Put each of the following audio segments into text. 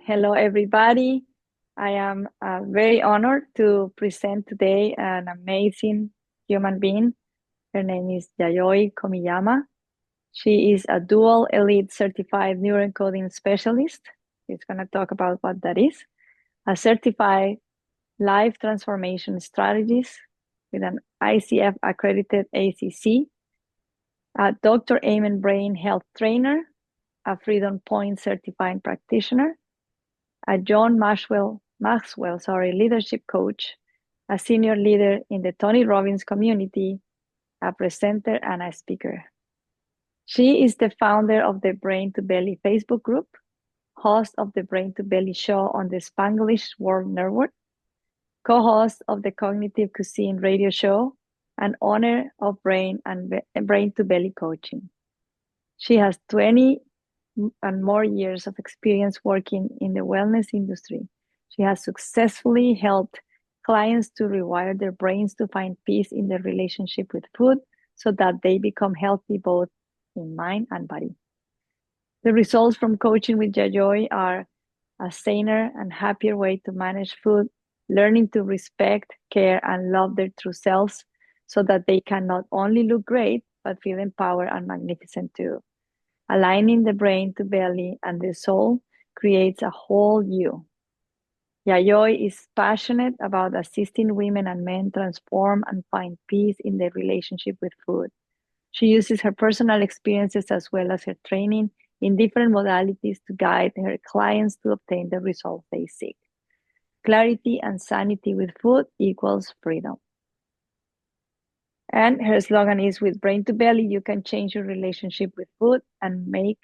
Hello, everybody. I am very honored to present today an amazing human being. Her name is Yayoi Komiyama. She is a dual elite certified neuroencoding specialist. She's going to talk about what that is. A certified life transformation strategist with an ICF accredited ACC, a Dr. Amen Brain health trainer, a Freedom Point certified practitioner, a John Maxwell, leadership coach, a senior leader in the Tony Robbins community, a presenter, and a speaker. She is the founder of the Brain to Belly Facebook group, host of the Brain to Belly show on the Spanglish World Network, co-host of the Cognitive Cuisine radio show, and owner of Brain to Belly coaching. She has 20 and more years of experience working in the wellness industry. She has successfully helped clients to rewire their brains to find peace in their relationship with food so that they become healthy both in mind and body. The results from coaching with Yayoi are a saner and happier way to manage food, learning to respect, care, and love their true selves so that they can not only look great, but feel empowered and magnificent too. Aligning the brain to belly and the soul creates a whole you. Yayoi is passionate about assisting women and men transform and find peace in their relationship with food. She uses her personal experiences as well as her training in different modalities to guide her clients to obtain the results they seek. Clarity and sanity with food equals freedom. And her slogan is, with brain to belly, you can change your relationship with food and make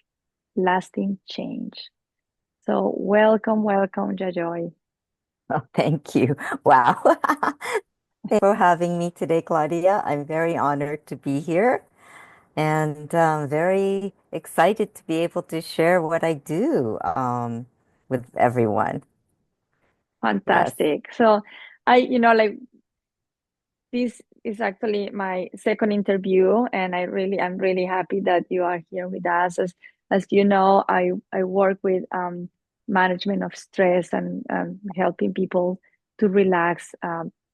lasting change. So welcome, Yayoi. Oh, thank you. Wow. Thanks for having me today, Claudia. I'm very honored to be here and very excited to be able to share what I do with everyone. Yes. Fantastic. So like this is actually my second interview, and I'm really happy that you are here with us. As you know, I work with management of stress and helping people to relax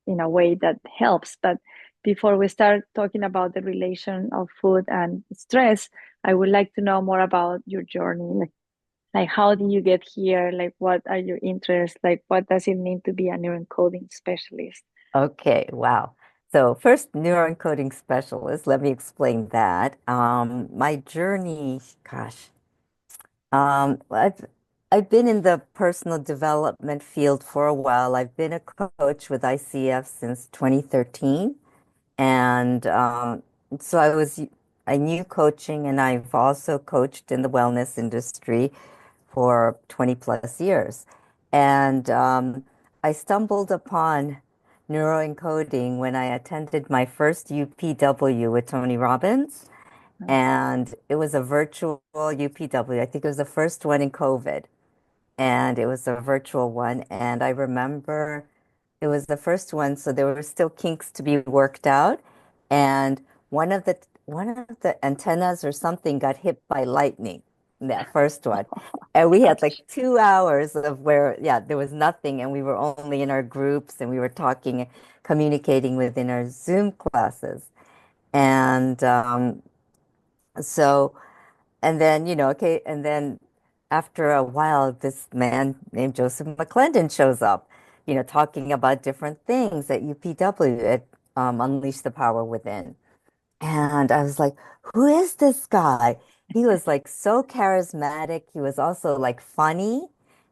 in a way that helps. But before we start talking about the relation of food and stress, I would like to know more about your journey. Like how did you get here? Like what are your interests? Like what does it mean to be a neuroencoding specialist? Okay. Wow. So first, neuroencoding specialist. Let me explain that. My journey, gosh, um, I've I've been in the personal development field for a while. I've been a coach with ICF since 2013. And so I knew coaching, and I've also coached in the wellness industry for 20 plus years. And I stumbled upon neuroencoding when I attended my first UPW with Tony Robbins. And it was a virtual UPW. I think it was the first one in COVID, and it was a virtual one. And I remember it was the first one, so there were still kinks to be worked out. And one of the antennas or something got hit by lightning in that first one. And we had like 2 hours of where, yeah, there was nothing, and we were only in our groups, and we were talking, communicating within our Zoom classes. And so and then, okay, and then after a while, this man named Joseph McClendon shows up, talking about different things at UPW at Unleash the Power Within. And I was like, who is this guy? He was like so charismatic. He was also like funny.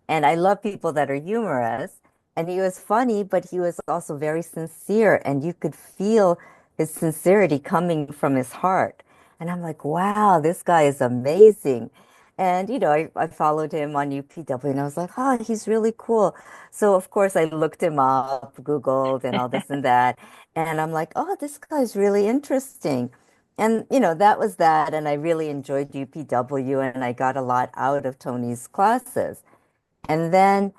And I love people that are humorous. And he was funny, but he was also very sincere. And you could feel his sincerity coming from his heart. And I'm like, wow, this guy is amazing. And, I followed him on UPW, and I was like, oh, he's really cool. So, of course, I looked him up, Googled, and all this and that. And I'm like, oh, this guy's really interesting. And, that was that. And I really enjoyed UPW, and I got a lot out of Tony's classes. And then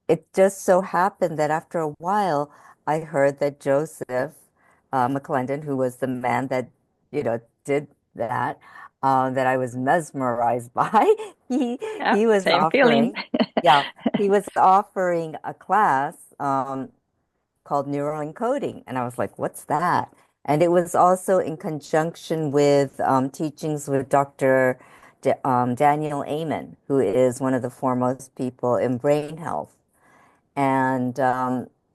it just so happened that after a while, I heard that Joseph McClendon, who was the man that, did that, that I was mesmerized by. He Yeah, he was same feeling. offering, yeah, he was offering a class called neuroencoding, and I was like, "What's that?" And it was also in conjunction with teachings with Dr. Daniel Amen, who is one of the foremost people in brain health. And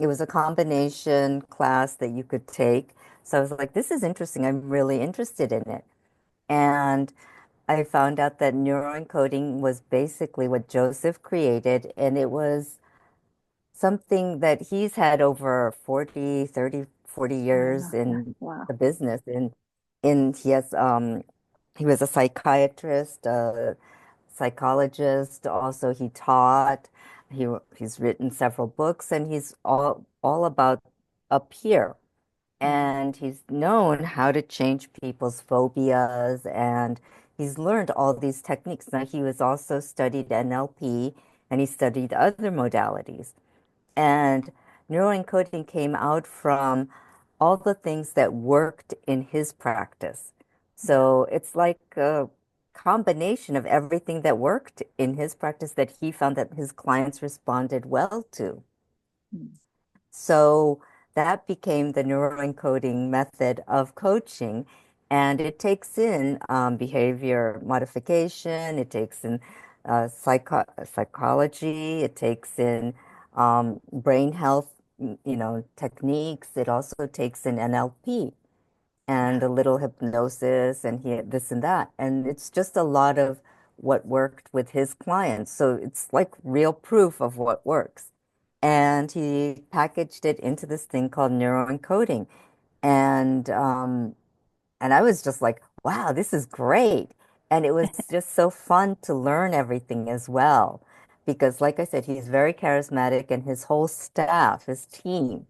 it was a combination class that you could take. So I was like, "This is interesting. I'm really interested in it." And I found out that neuroencoding was basically what Joseph created, and it was something that he's had over 40 years in Wow. the business. And in he was a psychiatrist, a psychologist, also he taught. He's written several books, and he's all about up here. Mm, And he's known how to change people's phobias, and he's learned all these techniques. Now, he was also studied NLP, and he studied other modalities. And neuroencoding came out from all the things that worked in his practice. yeah. So it's like a combination of everything that worked in his practice that he found that his clients responded well to. Mm, So that became the neuroencoding method of coaching. And it takes in behavior modification, it takes in psychology, it takes in brain health, techniques. It also takes in NLP yeah. and a little hypnosis and this and that. And it's just a lot of what worked with his clients. So it's like real proof of what works. And he packaged it into this thing called neuroencoding. And and I was just like, wow, this is great. And it was just so fun to learn everything as well. Because like I said, he's very charismatic and his whole staff, his team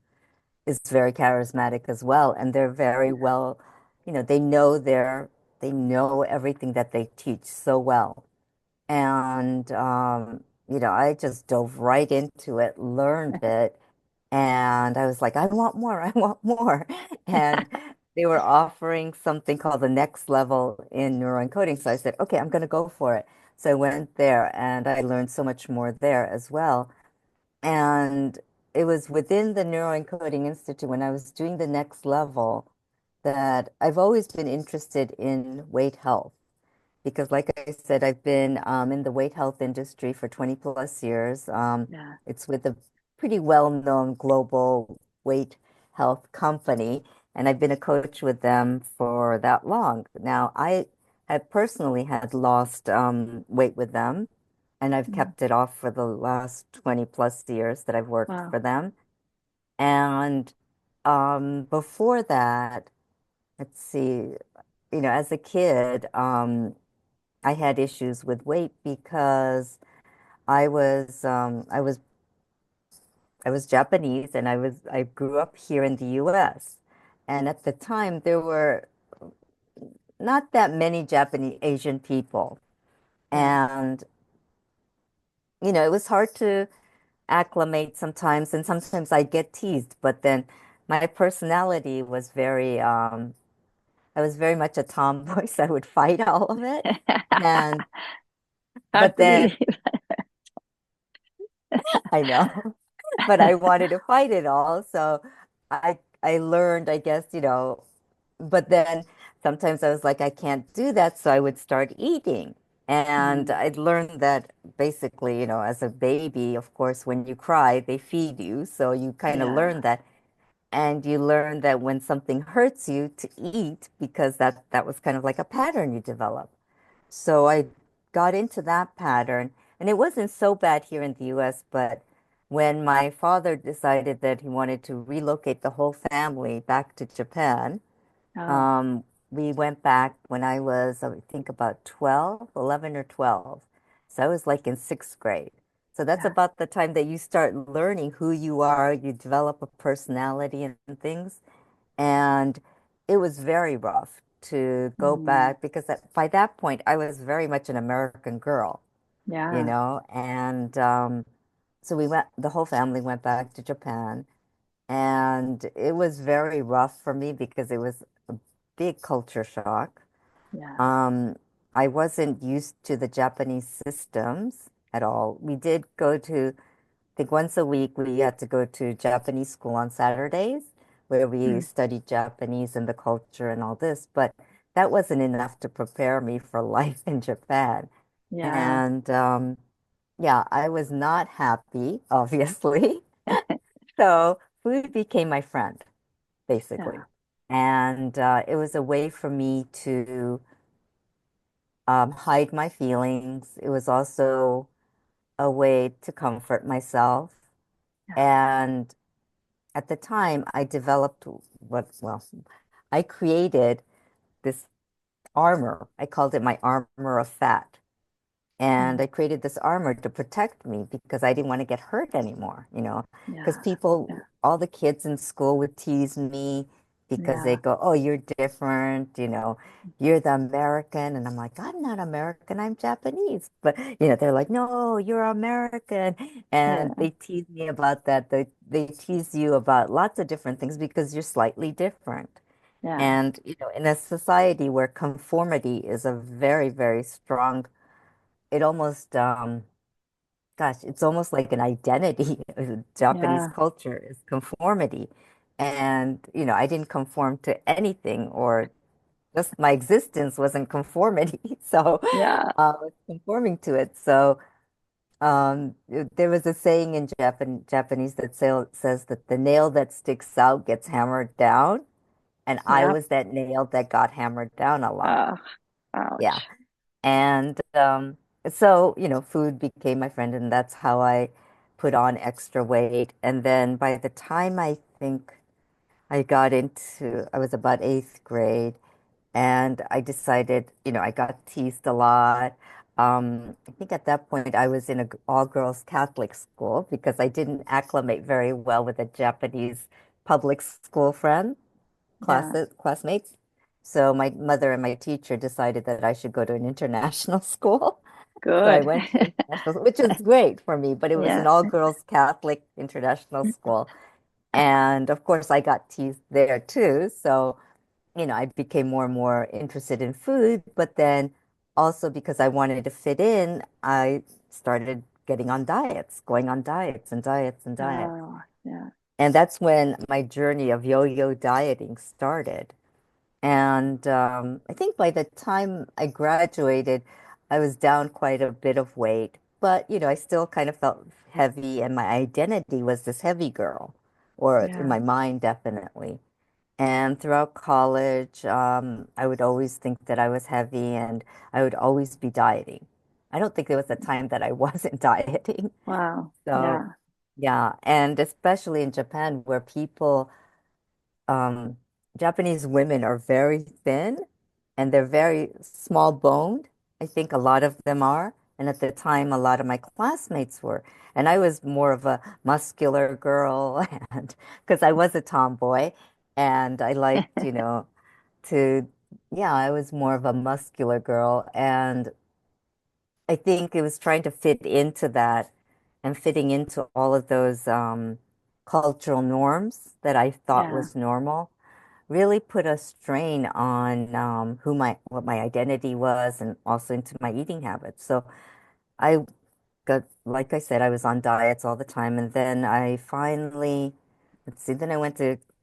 is very charismatic as well, and they're very well, they know everything that they teach so well. And I just dove right into it, learned it, and I was like, I want more, I want more. And they were offering something called the next level in neuroencoding. So I said, okay, I'm going to go for it. So I went there and I learned so much more there as well. And it was within the Neuroencoding Institute when I was doing the next level that I've always been interested in weight health because, like I said, I've been in the weight health industry for 20 plus years. Yeah. It's with a pretty well-known global weight health company, and I've been a coach with them for that long. Now, I have personally had lost weight with them, and I've Mm, kept it off for the last 20 plus years that I've worked wow. for them. And before that, let's see, as a kid, I had issues with weight because I was Japanese and I grew up here in the US. And at the time there were not that many Japanese Asian people. Yeah. And it was hard to acclimate sometimes, and sometimes I'd get teased, but then my personality was I was very much a tomboy, so I would fight all of it. And Hard but to then believe. I know, but I wanted to fight it all, so I learned, I guess, but then sometimes I was like, I can't do that, so I would start eating. And Mm, I'd learned that basically, as a baby, of course, when you cry, they feed you. So you kind of yeah. learn that. And you learn that when something hurts you to eat, because that was kind of like a pattern you develop. So I got into that pattern, and it wasn't so bad here in the US, but when my father decided that he wanted to relocate the whole family back to Japan, Oh. um, we went back when I was, I think about 12, 11 or 12. So I was like in sixth grade. So that's Yeah. about the time that you start learning who you are, you develop a personality and things. And it was very rough to go Mm, back because by that point I was very much an American girl, yeah. and so the whole family went back to Japan, and it was very rough for me because it was a big culture shock. Yeah. I wasn't used to the Japanese systems at all. We did go to, I think once a week, we had to go to Japanese school on Saturdays where we Mm. studied Japanese and the culture and all this, but that wasn't enough to prepare me for life in Japan. Yeah. And yeah, I was not happy, obviously. So food became my friend, Yeah. basically. And it was a way for me to hide my feelings. It was also a way to comfort myself. Yeah. And at the time, I developed well, I created this armor. I called it my armor of fat. And Mm. I created this armor to protect me because I didn't want to get hurt anymore, because Yeah. Yeah. all the kids in school would tease me because they Yeah. go, oh, you're different, you're the American. And I'm like, I'm not American, I'm Japanese. But, they're like, no, you're American. And Yeah. they tease me about that. They tease you about lots of different things because you're slightly different. Yeah. And, in a society where conformity is a very, very strong, it almost gosh, it's almost like an identity. Japanese Yeah. culture is conformity. And, I didn't conform to anything, or just my existence wasn't conformity. So Yeah. I was conforming to it. So there was a saying in Japanese that says that the nail that sticks out gets hammered down. And I Yep. was that nail that got hammered down a lot. Oh, Yeah. ouch. And so, food became my friend, and that's how I put on extra weight. And then by the time I think I was about eighth grade, and I decided, I got teased a lot. I think at that point I was in a all-girls Catholic school because I didn't acclimate very well with a Japanese public school friend Yeah. classmates. So my mother and my teacher decided that I should go to an international school. So I Good. went to international, which is great for me, but it was Yeah. an all-girls Catholic international school. And of course, I got teased there too. So, I became more and more interested in food, but then also because I wanted to fit in, I started getting on diets, going on diets and diets and diets. Oh, yeah. And that's when my journey of yo-yo dieting started. And I think by the time I graduated, I was down quite a bit of weight. But, I still kind of felt heavy, and my identity was this heavy girl, or in Yeah. my mind, definitely. And throughout college, I would always think that I was heavy, and I would always be dieting. I don't think there was a time that I wasn't dieting. Wow. So, Yeah. yeah. And especially in Japan, where um, Japanese women are very thin and they're very small boned. I think a lot of them are. And at the time, a lot of my classmates were. And I was more of a muscular girl, and because I was a tomboy and I liked, to, yeah, I was more of a muscular girl. And I think it was trying to fit into that and fitting into all of those cultural norms that I thought Yeah. was normal really put a strain on what my identity was and also into my eating habits. So I like I said, I was on diets all the time. And then I finally, let's see, then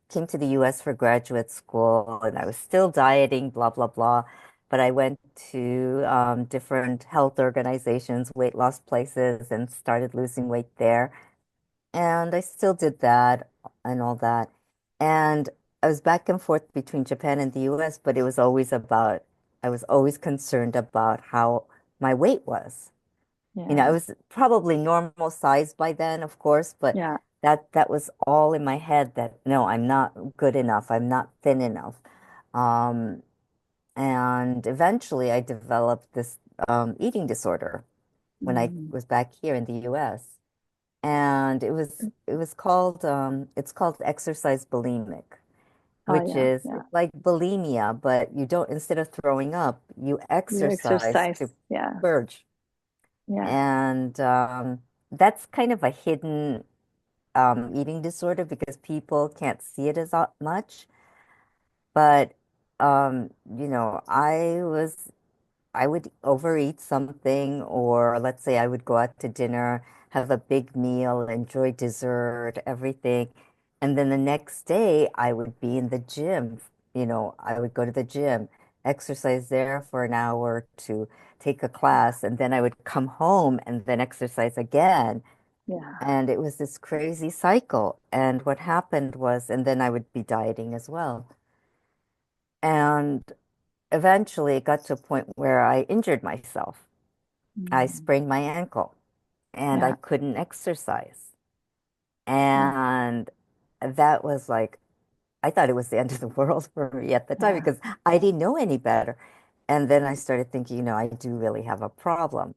came to the US for graduate school and I was still dieting, blah, blah, blah. But I went to different health organizations, weight loss places, and started losing weight there. And I still did that and all that. And I was back and forth between Japan and the US, but I was always concerned about how my weight was. I Yeah. was probably normal size by then, of course, but Yeah. that was all in my head that no, I'm not good enough. I'm not thin enough. Um, and eventually I developed this eating disorder when I Mm. was back here in the US. And it was called it's called exercise bulimic, Oh, which yeah. is Yeah. it's like bulimia, but you don't instead of throwing up, you You exercise exercise. to Yeah. purge. Yeah. And that's kind of a hidden eating disorder because people can't see it as much. But I was I would overeat something, or let's say I would go out to dinner, have a big meal, enjoy dessert, everything. And then the next day I would be in the gym. I would go to the gym, exercise there for an hour to take a class, and then I would come home and then exercise again. Yeah. And it was this crazy cycle. And what happened was, and then I would be dieting as well. And eventually it got to a point where I injured myself. I Mm. sprained my ankle and I Yeah. couldn't exercise. Oh, And that was like, I thought it was the end of the world for me at the time yeah. because I didn't know any better. And then I started thinking, I do really have a problem,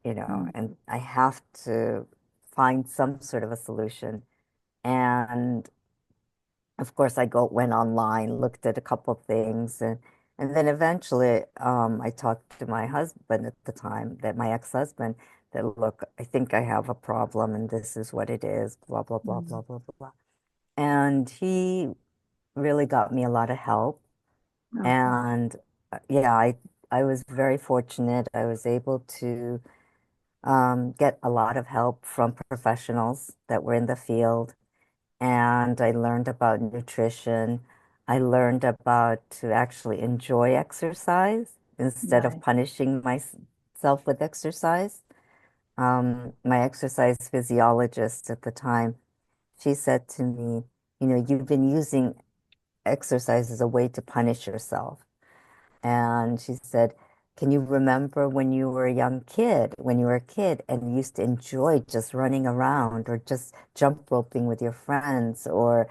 Mm. and I have to find some sort of a solution. And of course, went online, looked at a couple things, and then eventually, I talked to my husband at the time, that my ex-husband, that look, I think I have a problem, and this is what it is, blah blah blah blah Mm. blah blah blah. And he really got me a lot of help, Okay. and yeah, I was very fortunate. I was able to get a lot of help from professionals that were in the field, and I learned about nutrition. I learned about to actually enjoy exercise instead of Right. punishing myself with exercise. My exercise physiologist at the time, she said to me, you've been using exercise as a way to punish yourself. And she said, can you remember when you were a young kid, when you were a kid and you used to enjoy just running around or just jump roping with your friends or,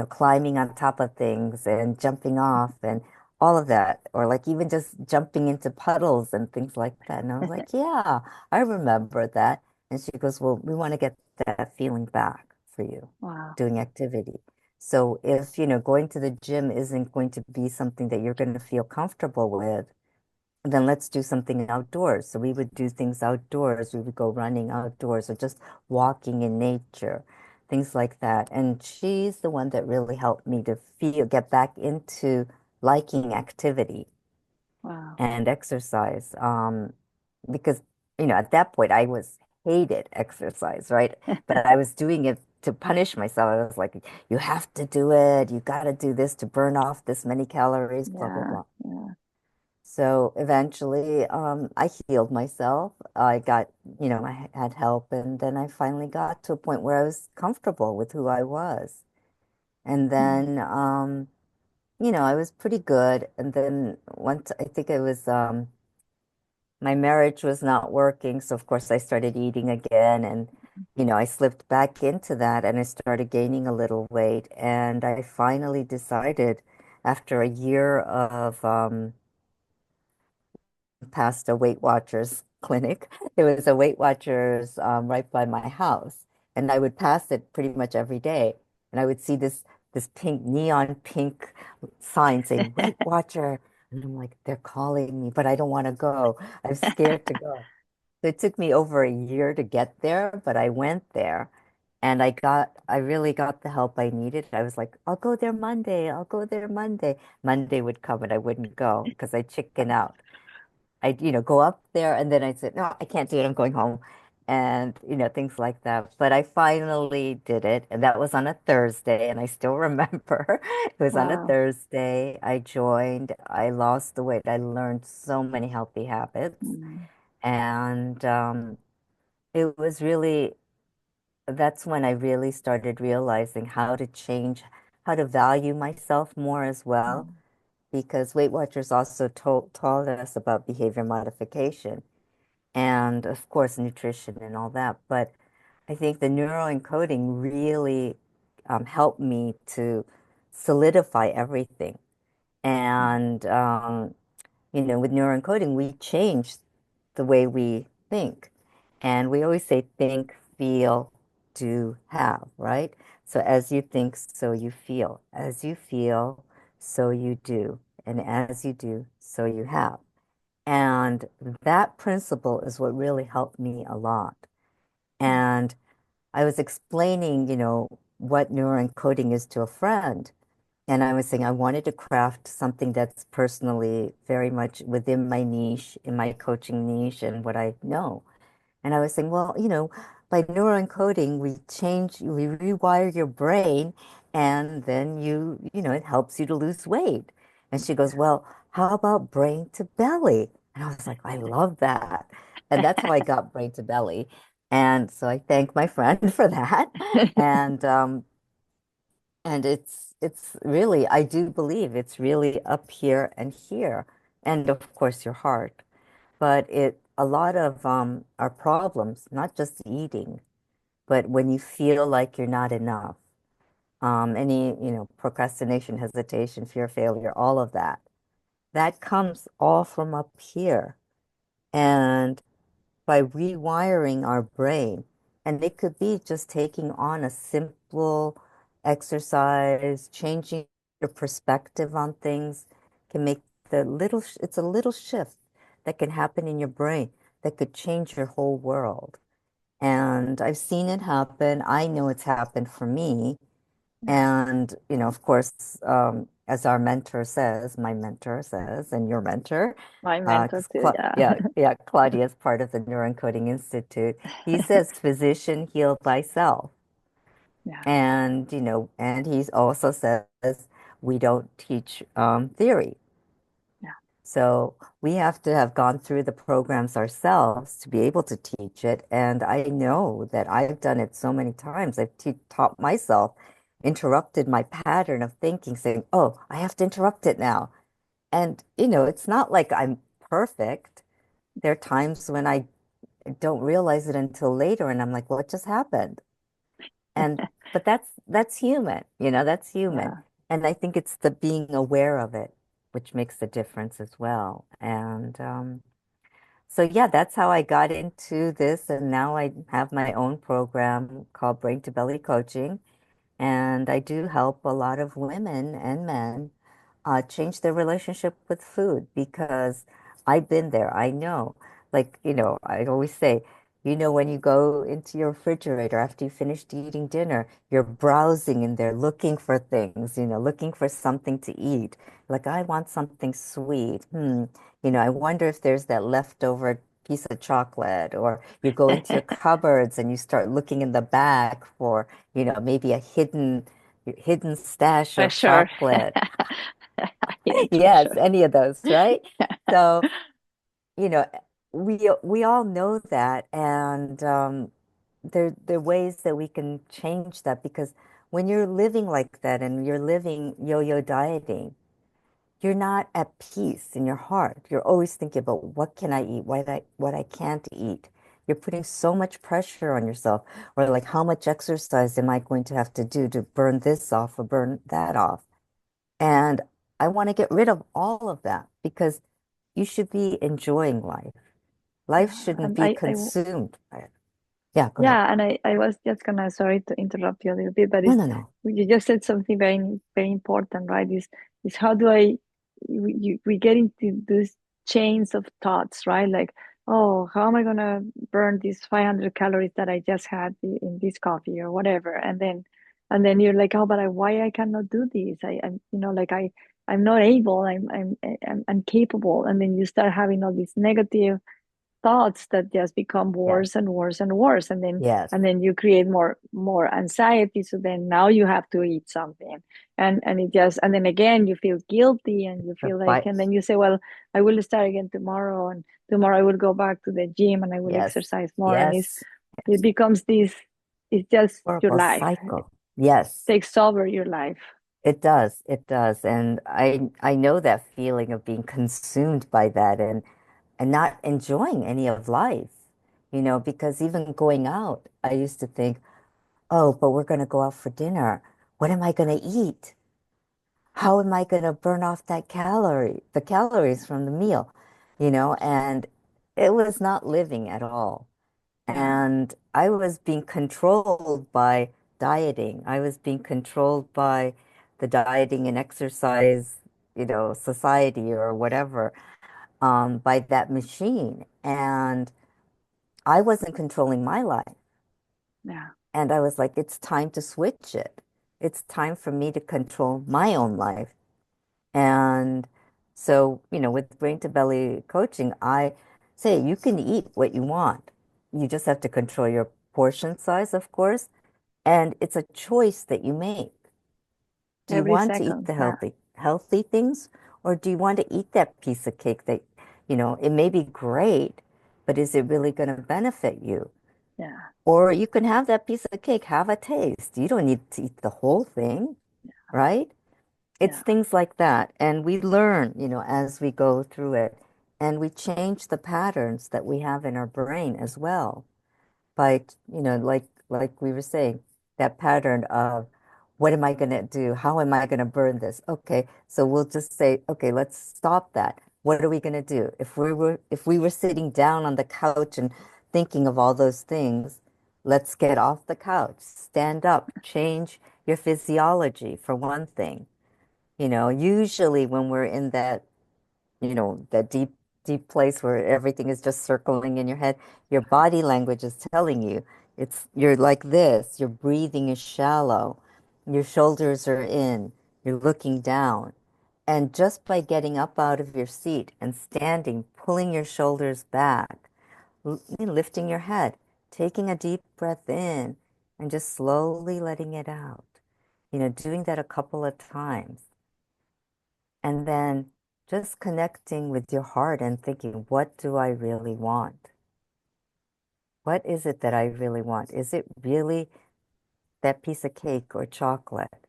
climbing on top of things and jumping off and all of that, or like even just jumping into puddles and things like that. And I was like, yeah, I remember that. And she goes, well, we want to get that feeling back for you Wow. doing activity. So if, going to the gym isn't going to be something that you're going to feel comfortable with, then let's do something outdoors. So we would do things outdoors. We would go running outdoors or just walking in nature, things like that. And she's the one that really helped me to get back into liking activity Wow. and exercise. Because, at that point I was hated exercise, right? But I was doing it to punish myself. I was like, you have to do it. You got to do this to burn off this many calories, blah, blah, Yeah. blah. Yeah. So eventually, I healed myself. I got, I had help, and then I finally got to a point where I was comfortable with who I was. And Mm. then, I was pretty good. And then once I think it was, my marriage was not working. So of course I started eating again, and, I slipped back into that and I started gaining a little weight. And I finally decided after a year of, past a Weight Watchers clinic. There was a Weight Watchers right by my house, and I would pass it pretty much every day. And I would see this pink, neon pink sign saying Weight Watcher, and I'm like, they're calling me, but I don't want to go. I'm scared to go. So it took me over a year to get there, but I went there. And I really got the help I needed. I was like, I'll go there Monday. I'll go there Monday. Monday would come and I wouldn't go because I chicken out. I'd, go up there and then I'd say, no, I can't do it. I'm going home. And, things like that. But I finally did it. And that was on a Thursday. And I still remember it was on a Wow. Thursday. I joined, I lost the weight. I learned so many healthy habits. Mm. And it was really, that's when I really started realizing how to change, how to value myself more as well. Mm. Because Weight Watchers also taught us about behavior modification and of course nutrition and all that. But I think the neuroencoding really helped me to solidify everything. And with neuroencoding, we change the way we think. And we always say think, feel, do, have, right? So as you think, so you feel. As you feel, so you do. And as you do, so you have. And that principle is what really helped me a lot. And I was explaining, what neuroencoding is to a friend. And I was saying I wanted to craft something that's personally very much within my niche, in my coaching niche and what I know. And I was saying, well, by neuroencoding, we rewire your brain, and then it helps you to lose weight. And she goes, well, how about brain to belly? And I was like, I love that. And that's how I got brain to belly. And so I thank my friend for that. And it's really, I do believe it's really up here and here, and of course your heart. But a lot of our problems, not just eating, but when you feel like you're not enough, any, procrastination, hesitation, fear, failure, all of that, that comes all from up here. And by rewiring our brain, and it could be just taking on a simple exercise, changing your perspective on things can make it's a little shift that can happen in your brain that could change your whole world. And I've seen it happen. I know it's happened for me. Yeah, And, of course, as our mentor says, my mentor says, and your mentor, my mentor because too. Yeah, yeah, Claudia is part of the Neuroencoding Institute. He says, physician, heal thyself. yeah, And he also says, we don't teach theory. yeah, So we have to have gone through the programs ourselves to be able to teach it. And I know that I've done it so many times. I've taught myself, interrupted my pattern of thinking, saying, oh, I have to interrupt it now. And, it's not like I'm perfect. There are times when I don't realize it until later, and I'm like, what just happened? And but that's human, that's human. yeah. And I think it's the being aware of it, which makes a difference as well. And so yeah, that's how I got into this. And now I have my own program called Brain to Belly Coaching. And I do help a lot of women and men change their relationship with food because I've been there. I know. Like, I always say, when you go into your refrigerator after you finished eating dinner, you're browsing in there looking for things, looking for something to eat. Like, I want something sweet. I wonder if there's that leftover piece of chocolate, or you go into your cupboards and you start looking in the back for maybe a hidden stash of Pressure. chocolate. Hidden Yes, treasure. any of those, right? So, you know, we all know that, and there are ways that we can change that because when you're living like that and you're living yo-yo dieting, you're not at peace in your heart. You're always thinking about what can I eat, what I can't eat. You're putting so much pressure on yourself, or like how much exercise am I going to have to do to burn this off or burn that off? And I want to get rid of all of that because you should be enjoying life. Life Yeah, shouldn't and be consumed by it. Yeah, go ahead. yeah, and I was just gonna, sorry to interrupt you a little bit, but No, it's no, no. you just said something very very important, right? Is how do I we get into these chains of thoughts, right? Like, oh, how am I gonna burn these 500 calories that I just had in this coffee or whatever, and then you're like, oh, but why I cannot do this? I'm like I'm not able, I'm incapable, and then you start having all these negative thoughts that just become Yes, worse and worse and worse, yes, and then you create more anxiety, so then now you have to eat something, and it just, and then again you feel guilty and you the feel like, fight. and then you say, well, I will start again tomorrow, and tomorrow I will go back to the gym and I will Yes, exercise more, and yes, it yes. becomes this, it's just your Horrible life, it cycle. Yes. takes over your life. It does. It does. And I know that feeling of being consumed by that and not enjoying any of life, because even going out, I used to think, oh, but we're going to go out for dinner. What am I going to eat? How am I going to burn off the calories from the meal, and it was not living at all. Yeah, And I was being controlled by dieting. I was being controlled by the dieting and exercise, society or whatever, by that machine. And I wasn't controlling my life. yeah, And I was like, it's time to switch it. it's time for me to control my own life. And so, with brain to belly coaching, I say you can eat what you want. You just have to control your portion size, of course. And it's a choice that you make. Do you Every want to eat second. the Yeah. healthy things, or do you want to eat that piece of cake that, it may be great, but is it really going to benefit you? Yeah. Or you can have that piece of cake, have a taste. You don't need to eat the whole thing, right? It's Yeah. things like that. And we learn, as we go through it. And we change the patterns that we have in our brain as well by, like we were saying, that pattern of what am I going to do? How am I going to burn this? Okay, so we'll just say, okay, let's stop that. What are we going to do? If we were sitting down on the couch and thinking of all those things, let's get off the couch, stand up, change your physiology for one thing. Usually when we're in that deep place where everything is just circling in your head, your body language is telling you you're like this, your breathing is shallow, your shoulders are in, you're looking down. And just by getting up out of your seat and standing, pulling your shoulders back, lifting your head, taking a deep breath in, and just slowly letting it out. Doing that a couple of times. And then just connecting with your heart and thinking, what do I really want? What is it that I really want? Is it really that piece of cake or chocolate?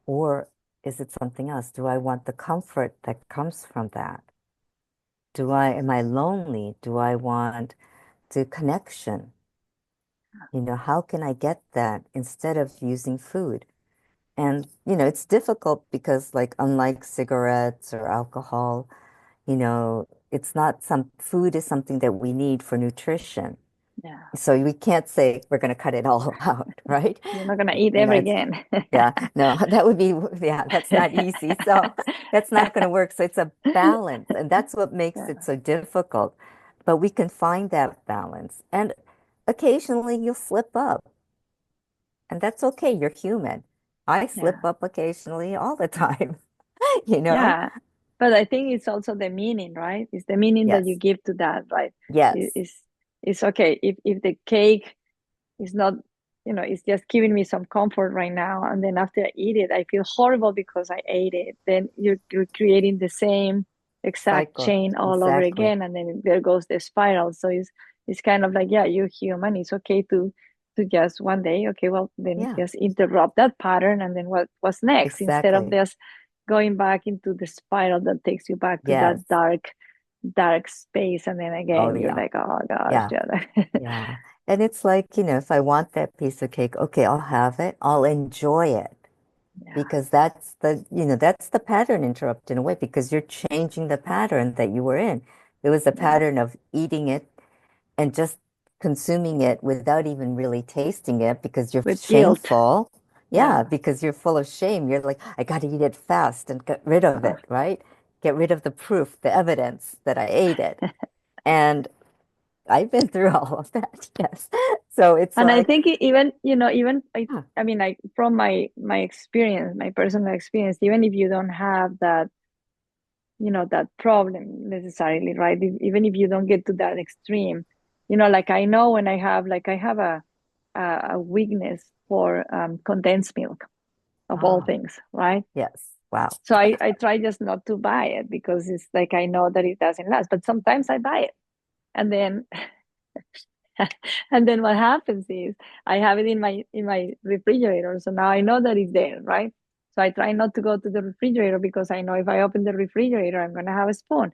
Or is it something else? Do I want the comfort that comes from that? Am I lonely? Do I want the connection? How can I get that instead of using food? And, it's difficult because, like, unlike cigarettes or alcohol, it's not food is something that we need for nutrition. Yeah. So we can't say we're going to cut it all out, right? You're not gonna eat You know, ever it's, again. yeah, no, yeah, that's not easy. So that's not going to work. So it's a balance, and that's what makes it Yeah. so difficult. But we can find that balance. And occasionally you'll slip up, and that's okay. You're human. I slip Yeah. up occasionally all the time, you know? Yeah. But I think it's also the meaning, right? It's the meaning that you Yes, give to that, right? It, yes, it's okay if the cake is not, it's just giving me some comfort right now, and then after I eat it, I feel horrible because I ate it. Then you're creating the same exact cycle. chain all over Exactly. again, and then there goes the spiral. So it's kind of like, yeah, you're human. It's okay to just one day, okay, well, then Yeah, just interrupt that pattern, and then what's next, instead of exactly. just going back into the spiral that takes you back to Yes. that dark space, and then Oh, again you're yeah. like, oh gosh, Yeah. yeah. Yeah. And it's like, if I want that piece of cake, okay, I'll have it. I'll enjoy it Yeah, because that's the pattern interrupt in a way because you're changing the pattern that you were in. It was a yeah, pattern of eating it and just consuming it without even really tasting it because you're with guilt. shameful. Yeah, Yeah. because you're full of shame. You're like, I got to eat it fast and get rid of Uh, it, right? Get rid of the proof, the evidence that I ate it. And I've been through all of that, yes. So it's and I like, think even huh, I mean, like, from my experience, my personal experience, even if you don't have that problem necessarily, right? Even if you don't get to that extreme, like, I know when I have a weakness for condensed milk, of all ah, things, right? yes, wow, So I try just not to buy it because it's like I know that it doesn't last. But sometimes I buy it, and then and then what happens is I have it in my refrigerator. So now I know that it's there, right? So I try not to go to the refrigerator because I know if I open the refrigerator, I'm gonna have a spoon.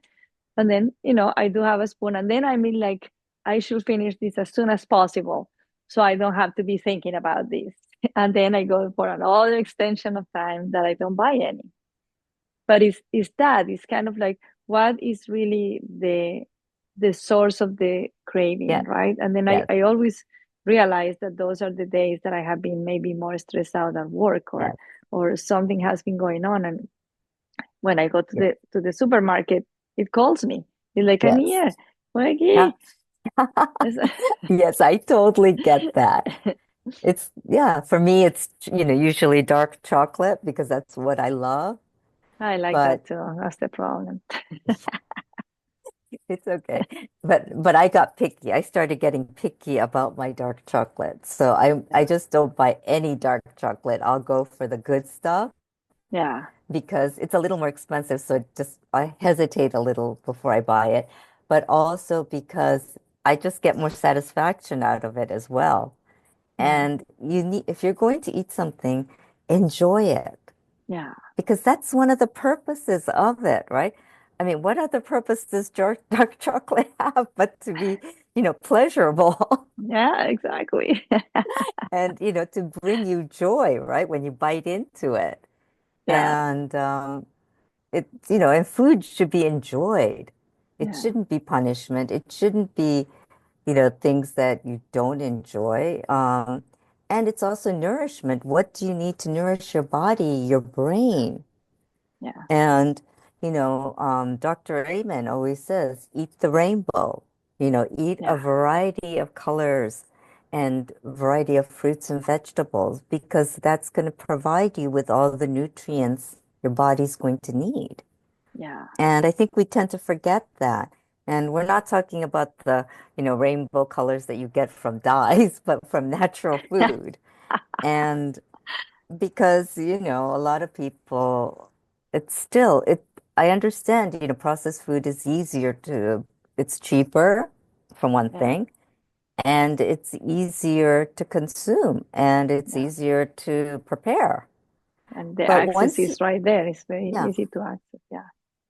And then, I do have a spoon, and then I mean, like, I should finish this as soon as possible so I don't have to be thinking about this. And then I go for another extension of time that I don't buy any. But it's kind of like, what is really the source of the craving, yes, right? And then I, yes, I always realize that those are the days that I have been maybe more stressed out at work, or yes, or something has been going on. And when I go to yes, the supermarket, it calls me. It's like, I'm here. yes. Well, Yeah. aquí. Yes, I totally get that. Yeah, for me, usually dark chocolate because that's what I love. I like that But too. That's the problem. it's okay. But I got picky. I started getting picky about my dark chocolate. So I Yeah. just don't buy any dark chocolate. I'll go for the good stuff Yeah. because it's a little more expensive. So I hesitate a little before I buy it. But also because I just get more satisfaction out of it as well. Yeah. And if you're going to eat something, enjoy it Yeah. because that's one of the purposes of it, right? I mean, what other purpose does dark chocolate have but to be, pleasurable Yeah, exactly. and, to bring you joy, right? When you bite into it. Yeah. And and food should be enjoyed. It Yeah. shouldn't be punishment. It shouldn't be, things that you don't enjoy. And it's also nourishment. What do you need to nourish your body, your brain? Yeah. And, Dr. Amen always says, eat the rainbow, eat a Yeah. variety of colors and variety of fruits and vegetables because that's going to provide you with all the nutrients your body's going to need. Yeah. And I think we tend to forget that. And we're not talking about the, rainbow colors that you get from dyes, but from natural food. And because, a lot of people, I understand, processed food is it's cheaper, for one Yeah. thing, and it's easier to consume and it's Yeah. easier to prepare. And the But access is right there. It's very yeah, easy to access. Yeah.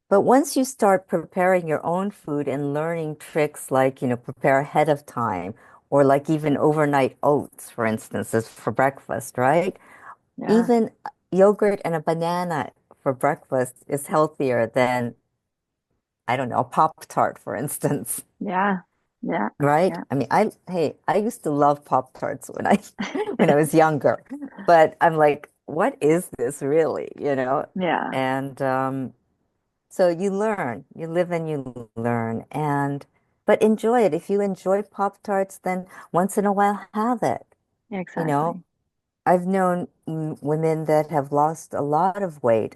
but once you start preparing your own food and learning tricks like, prepare ahead of time, or like even overnight oats, for instance, is for breakfast, right? Yeah. Even yogurt and a banana for breakfast is healthier than, I don't know, a Pop-Tart, for instance, Yeah. Yeah. right? Yeah. I mean, I used to love Pop-Tarts when I when I was younger, but I'm like, what is this really, Yeah. And so you learn, you live and you learn, but enjoy it. If you enjoy Pop-Tarts, then once in a while have it, you know. Exactly. I've known women that have lost a lot of weight.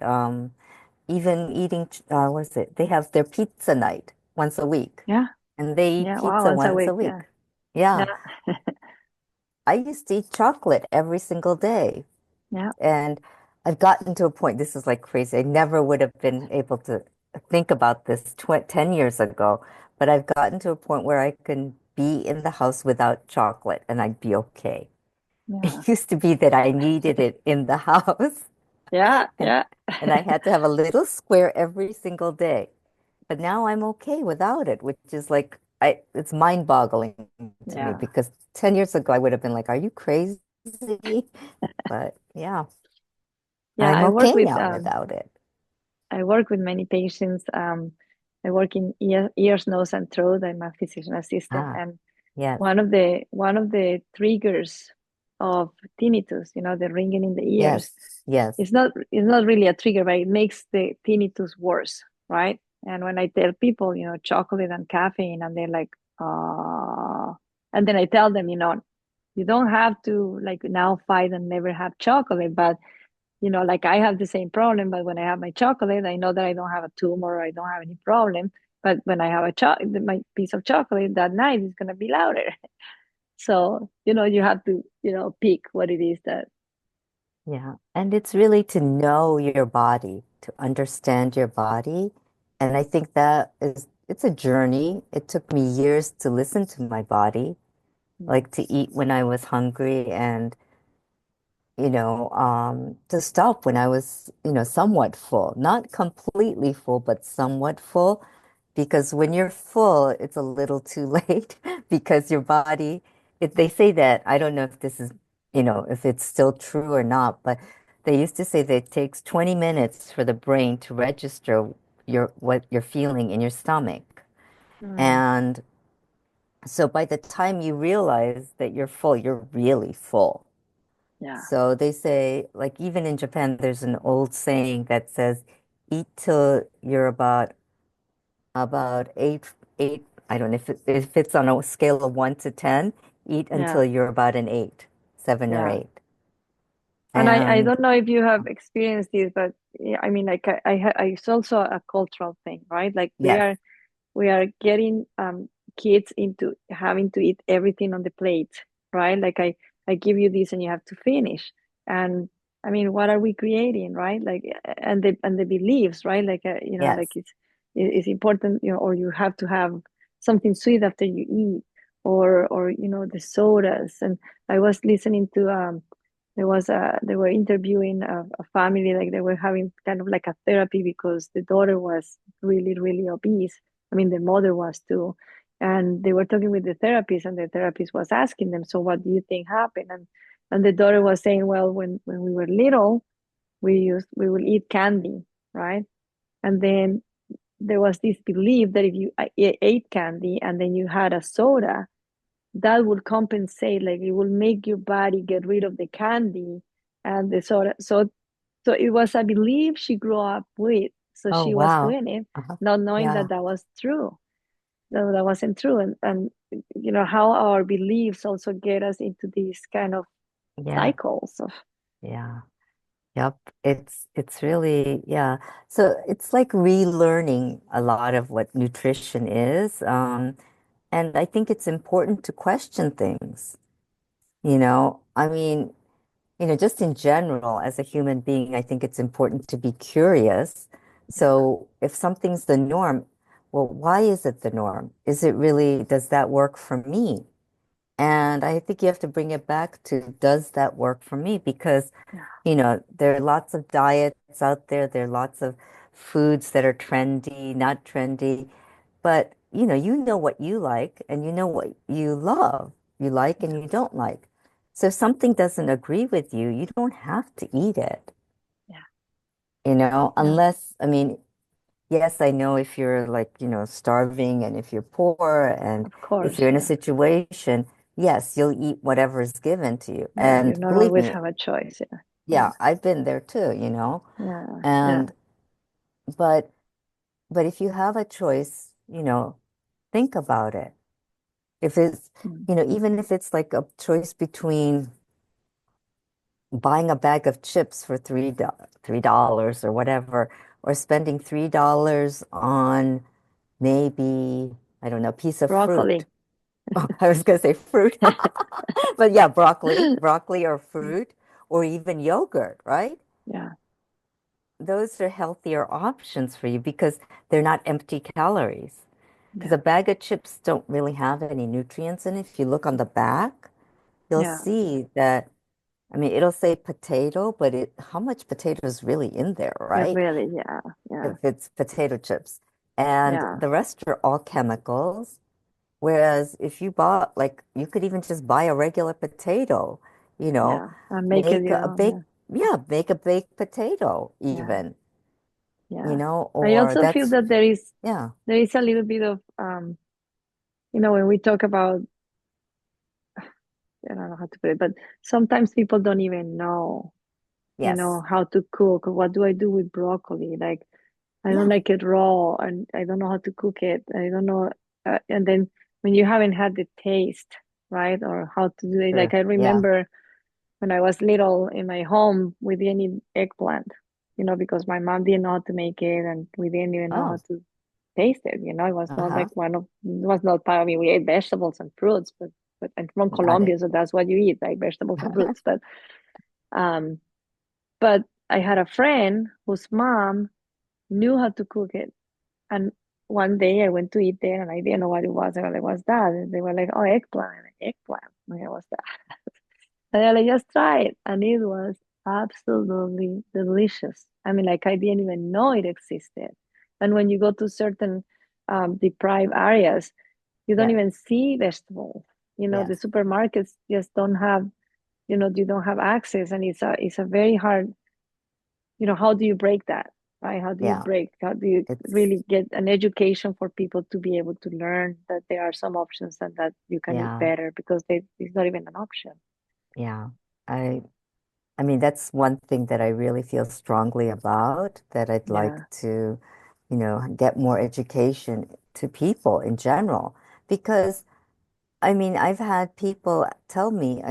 Even eating, what is it? They have their pizza night once a week, Yeah. and they eat Yeah. Wow. pizza Once a once a week. Yeah. week. Yeah, Yeah. I used to eat chocolate every single day, Yeah. and I've gotten to a point, this is like crazy. I never would have been able to think about this 10 years ago, but I've gotten to a point where I can be in the house without chocolate and I'd be okay. Yeah. It used to be that I needed it in the house. Yeah. And Yeah. and I had to have a little square every single day. But now I'm okay without it, which is like it's mind-boggling to me Yeah. because 10 years ago I would have been like, "Are you crazy?" But yeah, Yeah. I'm okay now without it. I work with many patients. I work in ears, nose, and throat. I'm a physician assistant, Ah, and yes, one of the triggers of tinnitus, the ringing in the ears, yes, yes. it's not really a trigger, but it makes the tinnitus worse, right? And when I tell people, chocolate and caffeine, and they're like, and then I tell them, you don't have to like now fight and never have chocolate, but like I have the same problem, but when I have my chocolate, I know that I don't have a tumor or I don't have any problem. But when I have my piece of chocolate that night is gonna be louder. So, you have to, pick what it is that, Yeah. And it's really to know your body, to understand your body. And I think it's a journey. It took me years to listen to my body, mm, like to eat when I was hungry and, to stop when I was, somewhat full. Not completely full, but somewhat full. Because when you're full, it's a little too late because your body, if they say that, I don't know if this is, if it's still true or not, but they used to say that it takes 20 minutes for the brain to register what you're feeling in your stomach. mm, And so by the time you realize that you're full, you're really full. yeah, So they say, like even in Japan, there's an old saying that says, eat till you're about I don't know if it's on a scale of 1 to 10, eat yeah, until you're about an 8. seven or yeah. eight. And I And don't know if you have experienced this, but yeah, I mean, like it's also a cultural thing, right? Like yes, we are getting kids into having to eat everything on the plate, right? Like I give you this and you have to finish. And I mean, what are we creating, right? Like and the beliefs, right? Like you know, like yes. it's important, you know, or you have to have something sweet after you eat, or you know, the sodas. And I was listening to there was a they were interviewing a family, like they were having kind of like a therapy because the daughter was really obese. I mean, the mother was too. And they were talking with the therapist, and the therapist was asking them, so what do you think happened? And the daughter was saying, well, when we were little, we will eat candy, right? And then there was this belief that if you ate candy and then you had a soda, that would compensate, like it will make your body get rid of the candy and the soda. So it was a belief she grew up with. So Oh, she was wow. doing it, Uh-huh. not knowing Yeah, that that was true. That wasn't true. And you know how our beliefs also get us into these kind of yeah, cycles of yeah. Yep. It's really, yeah. So it's like relearning a lot of what nutrition is. And I think it's important to question things. I mean, just in general, as a human being, I think it's important to be curious. So if something's the norm, well, why is it the norm? Is it really, does that work for me? And I think you have to bring it back to, does that work for me? Because, yeah, there are lots of diets out there. There are lots of foods that are trendy, not trendy. But, you know what you like and you know what you love, you like and yeah, you don't like. So if something doesn't agree with you, you don't have to eat it, yeah, yeah. unless, I mean, yes, I know if you're like, starving and if you're poor and Of if course, you're in a yeah, situation, yes, you'll eat whatever is given to you. yeah. You And not believe always me, have a choice. Yeah, yeah, yeah, I've been there too, yeah, yeah. and but but if you have a choice, think about it. If it's, Mm. even if it's like a choice between buying a bag of chips for $3 or whatever, or spending $3 on maybe, I don't know, a piece of fruit. Broccoli. Oh, I was going to say fruit, but yeah, broccoli or fruit, or even yogurt, right? Yeah, Those are healthier options for you because they're not empty calories. Because yeah, a bag of chips don't really have any nutrients in it. If you look on the back, you'll yeah. see that, I mean, it'll say potato, but how much potato is really in there, It right? really, yeah, yeah, If it's potato chips. And yeah, the rest are all chemicals. Whereas if you bought, like, you could even just buy a regular potato, you know, yeah. And make it make your a own. baked, Yeah, yeah, make a baked potato yeah, even, yeah. I or also feel that's, that yeah, there is a little bit of you know, when we talk about, I don't know how to put it, but sometimes people don't even know, you know, yes, how to cook. What do I do with broccoli? Like, I don't yeah, like it raw, and I don't know how to cook it. I don't know. And then when you haven't had the taste, right, or how to do it, like sure, I yeah. remember when I was little in my home, we didn't eat eggplant, you know, because my mom didn't know how to make it, and we didn't even know how Oh, to taste it. You know, it was not uh-huh, like it was not part of it. We ate vegetables and fruits, but I'm from got it. Colombia, so that's what you eat, like vegetables and fruits. Um, but I had a friend whose mom knew how to cook it, and one day I went to eat there, and I didn't know what it was. I was like, "What's that?" And they were like, "Oh, eggplant." I'm like, eggplant. I'm like, what's that? And I like, just try it, and it was absolutely delicious. I mean, like I didn't even know it existed. And when you go to certain deprived areas, you don't Yes, even see vegetables. You know, the yes, supermarkets just don't have, you know, you don't have access, and it's a very hard, you know, how do you break that, right? yeah, How do you it's, really get an education for people to be able to learn that there are some options and that you can eat yeah, better because it's not even an option. yeah. I, I mean, that's one thing that I really feel strongly about, that I'd like Yeah, to, get more education to people in general. Because I mean, I've had people tell me,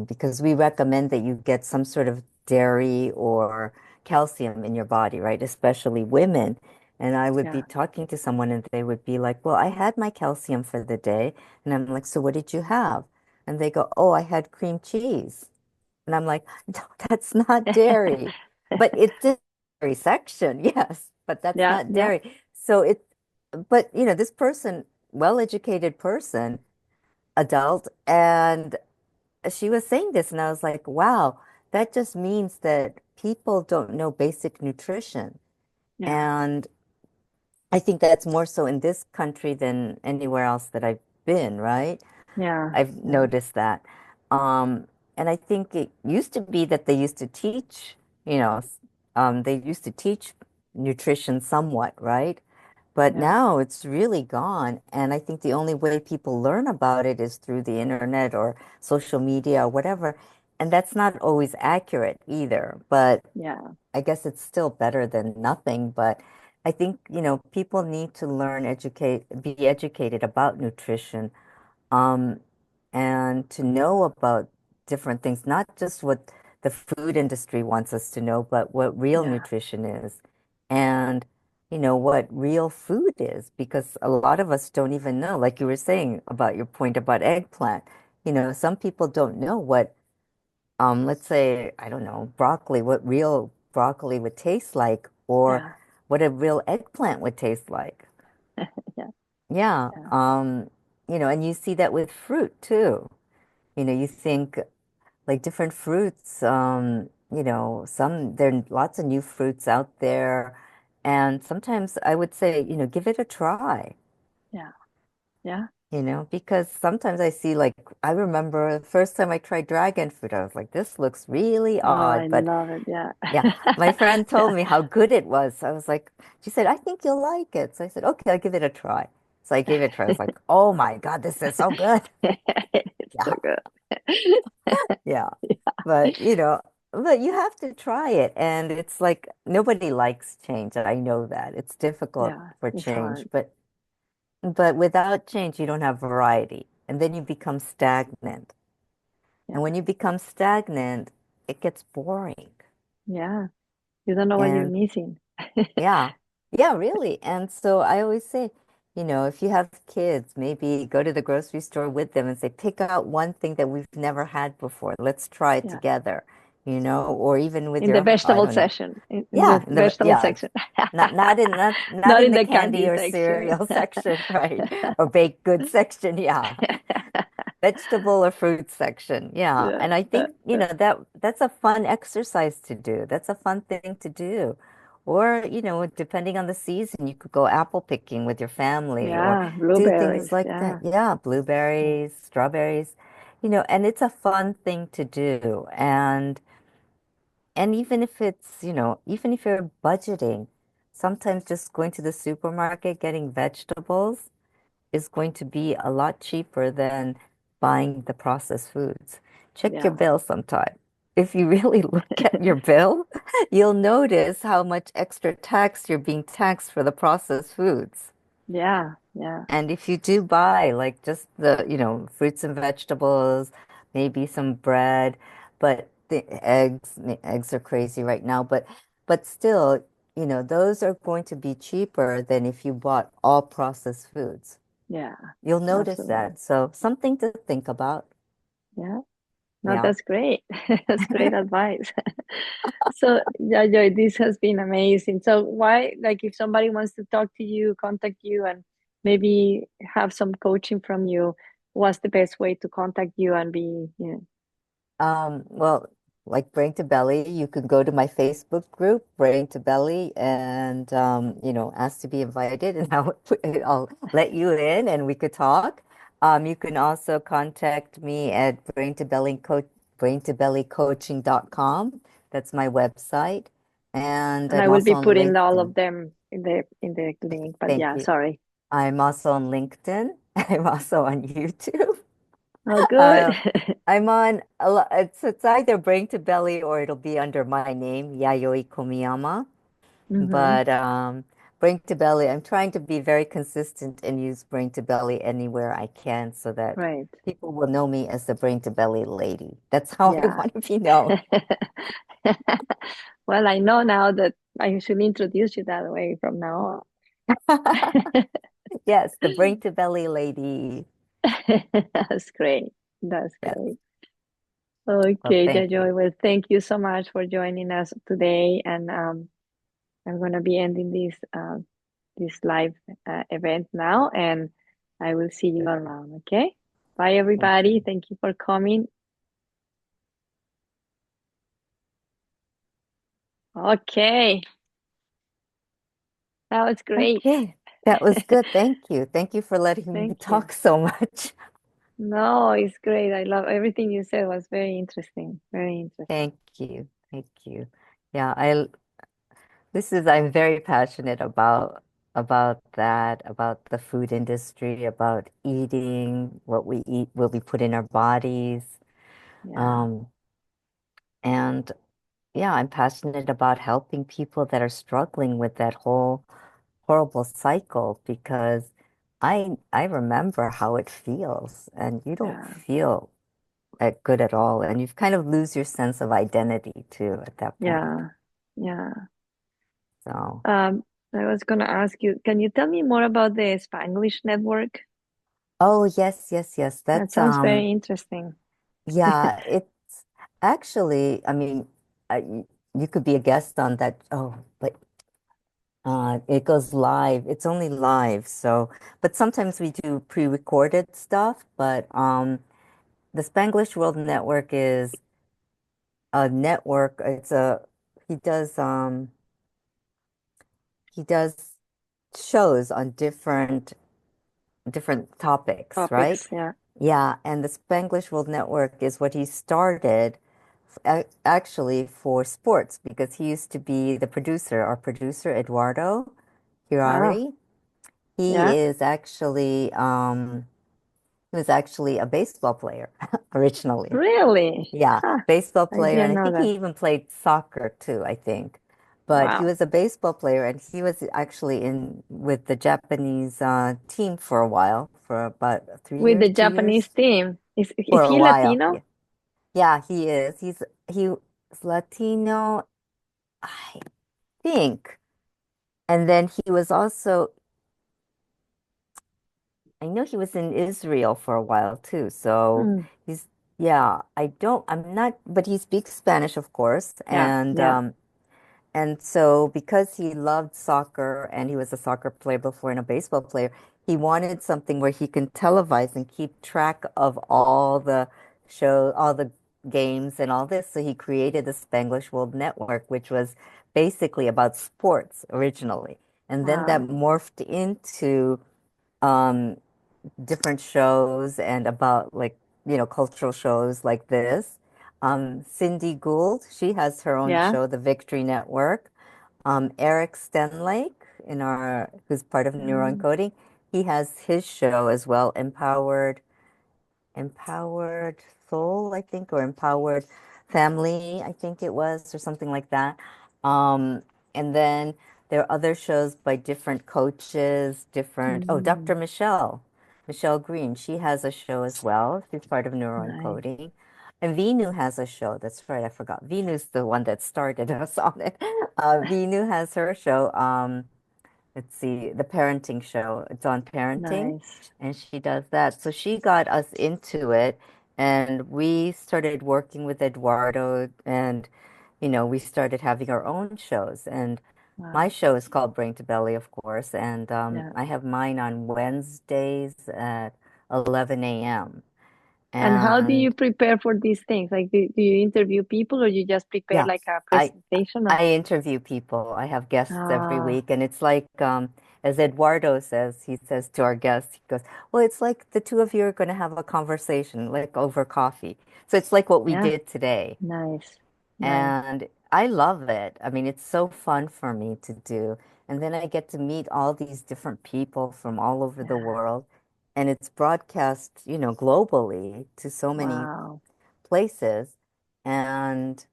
because we recommend that you get some sort of dairy or calcium in your body, right? Especially women. And I would be Yeah. talking to someone and they would be like, well, I had my calcium for the day. And I'm like, so what did you have? And they go, oh, I had cream cheese. And I'm like, no, that's not dairy. But it's in the dairy section, yes, but that's Yeah, not yeah, dairy. But this person, well-educated person, adult, and she was saying this, and I was like, wow, that just means that people don't know basic nutrition. yeah, And I think that's more so in this country than anywhere else that I've been, right? yeah, I've yeah, noticed that. Um, and I think it used to be that they used to teach, you know, they used to teach nutrition somewhat, right? But yeah, now it's really gone. And I think the only way people learn about it is through the internet or social media or whatever. And that's not always accurate either. But yeah, I guess it's still better than nothing. But I think, people need to be educated about nutrition, um, and to know about different things, not just what the food industry wants us to know, but what real yeah, nutrition is and, what real food is, because a lot of us don't even know, like you were saying about your point about eggplant. Some people don't know what, let's say, I don't know, broccoli, what real broccoli would taste like, or yeah, what a real eggplant would taste like. yeah, Yeah. yeah, And you see that with fruit too. You think like different fruits, there are lots of new fruits out there. And sometimes I would say, give it a try, yeah, yeah. because sometimes I see like, I remember the first time I tried dragon fruit, I was like, this looks really Oh, I odd. But love it. Yeah. yeah, my friend told Yeah. me how good it was. I was like, she said, I think you'll like it. So I said, okay, I'll give it a try. So I gave it a try. I was like, oh my God, this is so good. It's so Yeah. good. Yeah. But, but you have to try it. And it's like nobody likes change. I know that. It's difficult Yeah, for it's change, hard. but without change, you don't have variety. And then you become stagnant. And Yeah, when you become stagnant, it gets boring. yeah. You don't know what you're And missing. yeah. Yeah, really. And so I always say, if you have kids, maybe go to the grocery store with them and say, pick out one thing that we've never had before. Let's try it Yeah. together, or even with In the your, I vegetable don't know. section, in Yeah, the vegetable yeah, section. not Not in in the the candy candy or section. cereal section, right? Or baked goods section. Yeah. Vegetable or fruit section. Yeah. Yeah. And I think, that's a fun exercise to do. That's a fun thing to do. Or, depending on the season, you could go apple picking with your family or Yeah, do blueberries. things like that. Yeah. Yeah, Yeah. blueberries, strawberries, and it's a fun thing to do. And even if it's, even if you're budgeting, sometimes just going to the supermarket, getting vegetables is going to be a lot cheaper than buying the processed foods. Check your Yeah. bill sometime. If you really look at your bill, you'll notice how much extra tax you're being taxed for the processed foods. Yeah. Yeah. And if you do buy like just the, fruits and vegetables, maybe some bread, but the eggs are crazy right now, but still, those are going to be cheaper than if you bought all processed foods. Yeah. You'll notice Absolutely. that. So something to think about. Yeah. No, Yeah. that's great. That's great advice. So, yeah, Joy, this has been amazing. So, why, like, if somebody wants to talk to you, contact you, and maybe have some coaching from you, what's the best way to contact you and be, Well, like Brain to Belly, you can go to my Facebook group, Brain to Belly, and ask to be invited, and I'll let you in, and we could talk. You can also contact me at braintobellycoaching.com. That's my website, and and I I'm will also be on putting all LinkedIn. of them in the link. But Thank yeah, you. sorry. I'm also on LinkedIn. I'm also on YouTube. Oh, good. Uh, I'm on a lot. It's either Brain to Belly or it'll be under my name, Yayoi Komiyama. Mm-hmm. But um, brain to belly. I'm trying to be very consistent and use brain to belly anywhere I can so that Right. people will know me as the brain to belly lady. That's how I Yeah. want to be known. Well, I know now that I should introduce you that way from now on. Yes, the brain to belly lady. That's great. That's Yes. great. Well, Okay, thank you. Joy. Well, thank you so much for joining us today. And I'm gonna be ending this live event now, and I will see you around. Okay. Bye, Thank everybody. you. Thank you for coming. Okay, that was great. Okay. That was good. Thank you. Thank you for letting me Thank you. talk so much. No, it's great. I love everything you said was very interesting. Very interesting. Thank you. Thank you. Yeah, I'm very passionate about that, about the food industry, about eating, what we eat, what we put in our bodies. Yeah, Um, and yeah, I'm passionate about helping people that are struggling with that whole horrible cycle because I remember how it feels and you don't yeah, feel good at all. And you kind of lose your sense of identity too at that point. yeah, yeah. So, Um, I was gonna ask you, can you tell me more about the Spanglish network? oh yes, yes, yes. That That's sounds very interesting. yeah, it's actually, I mean, you could be a guest on that. Oh, but it goes live. It's only live. So, but sometimes we do pre-recorded stuff. But the Spanglish World Network is a network. He does he does shows on different topics, right? Topics, yeah. Yeah, and the Spanglish World Network is what he started actually for sports because he used to be the producer, our producer, Eduardo Oh, Hirari. He yeah. is actually he was actually a baseball player originally. Really? Yeah, Huh. baseball I player, and didn't I know think that. he even played soccer too, I think. But he Wow. was a baseball player and he was actually in with the Japanese team for a while, for about three With years, the two Japanese years, team. for Is a he while. Latino? Yeah. Yeah, he is. He's Latino, I think. And then he was also, I know he was in Israel for a while too. So Mm, he's, yeah, I'm not, but he speaks Spanish, of course. yeah, yeah. And so because he loved soccer and he was a soccer player before and a baseball player, he wanted something where he can televise and keep track of all the games and all this. So he created the Spanglish World Network, which was basically about sports originally. And then that Wow. morphed into um, different shows and about like, cultural shows like this. Cindy Gould, she has her own Yeah. show, The Victory Network. Eric Stenlake, who's part of Mm, Neuroencoding, he has his show as well, Empowered Soul, I think, or Empowered Family, I think it was, or something like that. Um, and then there are other shows by different coaches, mm, Dr. Michelle Green, she has a show as well. She's part of nice. Neuroencoding. And Vinu has a show. That's right, I forgot. Vinu's the one that started us on it. Vinu has her show. Let's see, the parenting show. It's on parenting, Nice. and she does that. So she got us into it, and we started working with Eduardo, and we started having our own shows. And my Wow. show is called Brain to Belly, of course, and Yeah. I have mine on Wednesdays at 11 a.m. And how do And you prepare for these things? Like, do you interview people or you just prepare yeah, like a I presentation or? I interview people. I have guests every Ah, week, and it's like as Eduardo says, he says to our guests, he goes, "Well, it's like the two of you are going to have a conversation, like over coffee." So it's like what we yeah. did today, Nice. Nice. and I love it. I mean, it's so fun for me to do, and then I get to meet all these different people from all over the Yeah. world, and it's broadcast, globally to so many Wow. places, and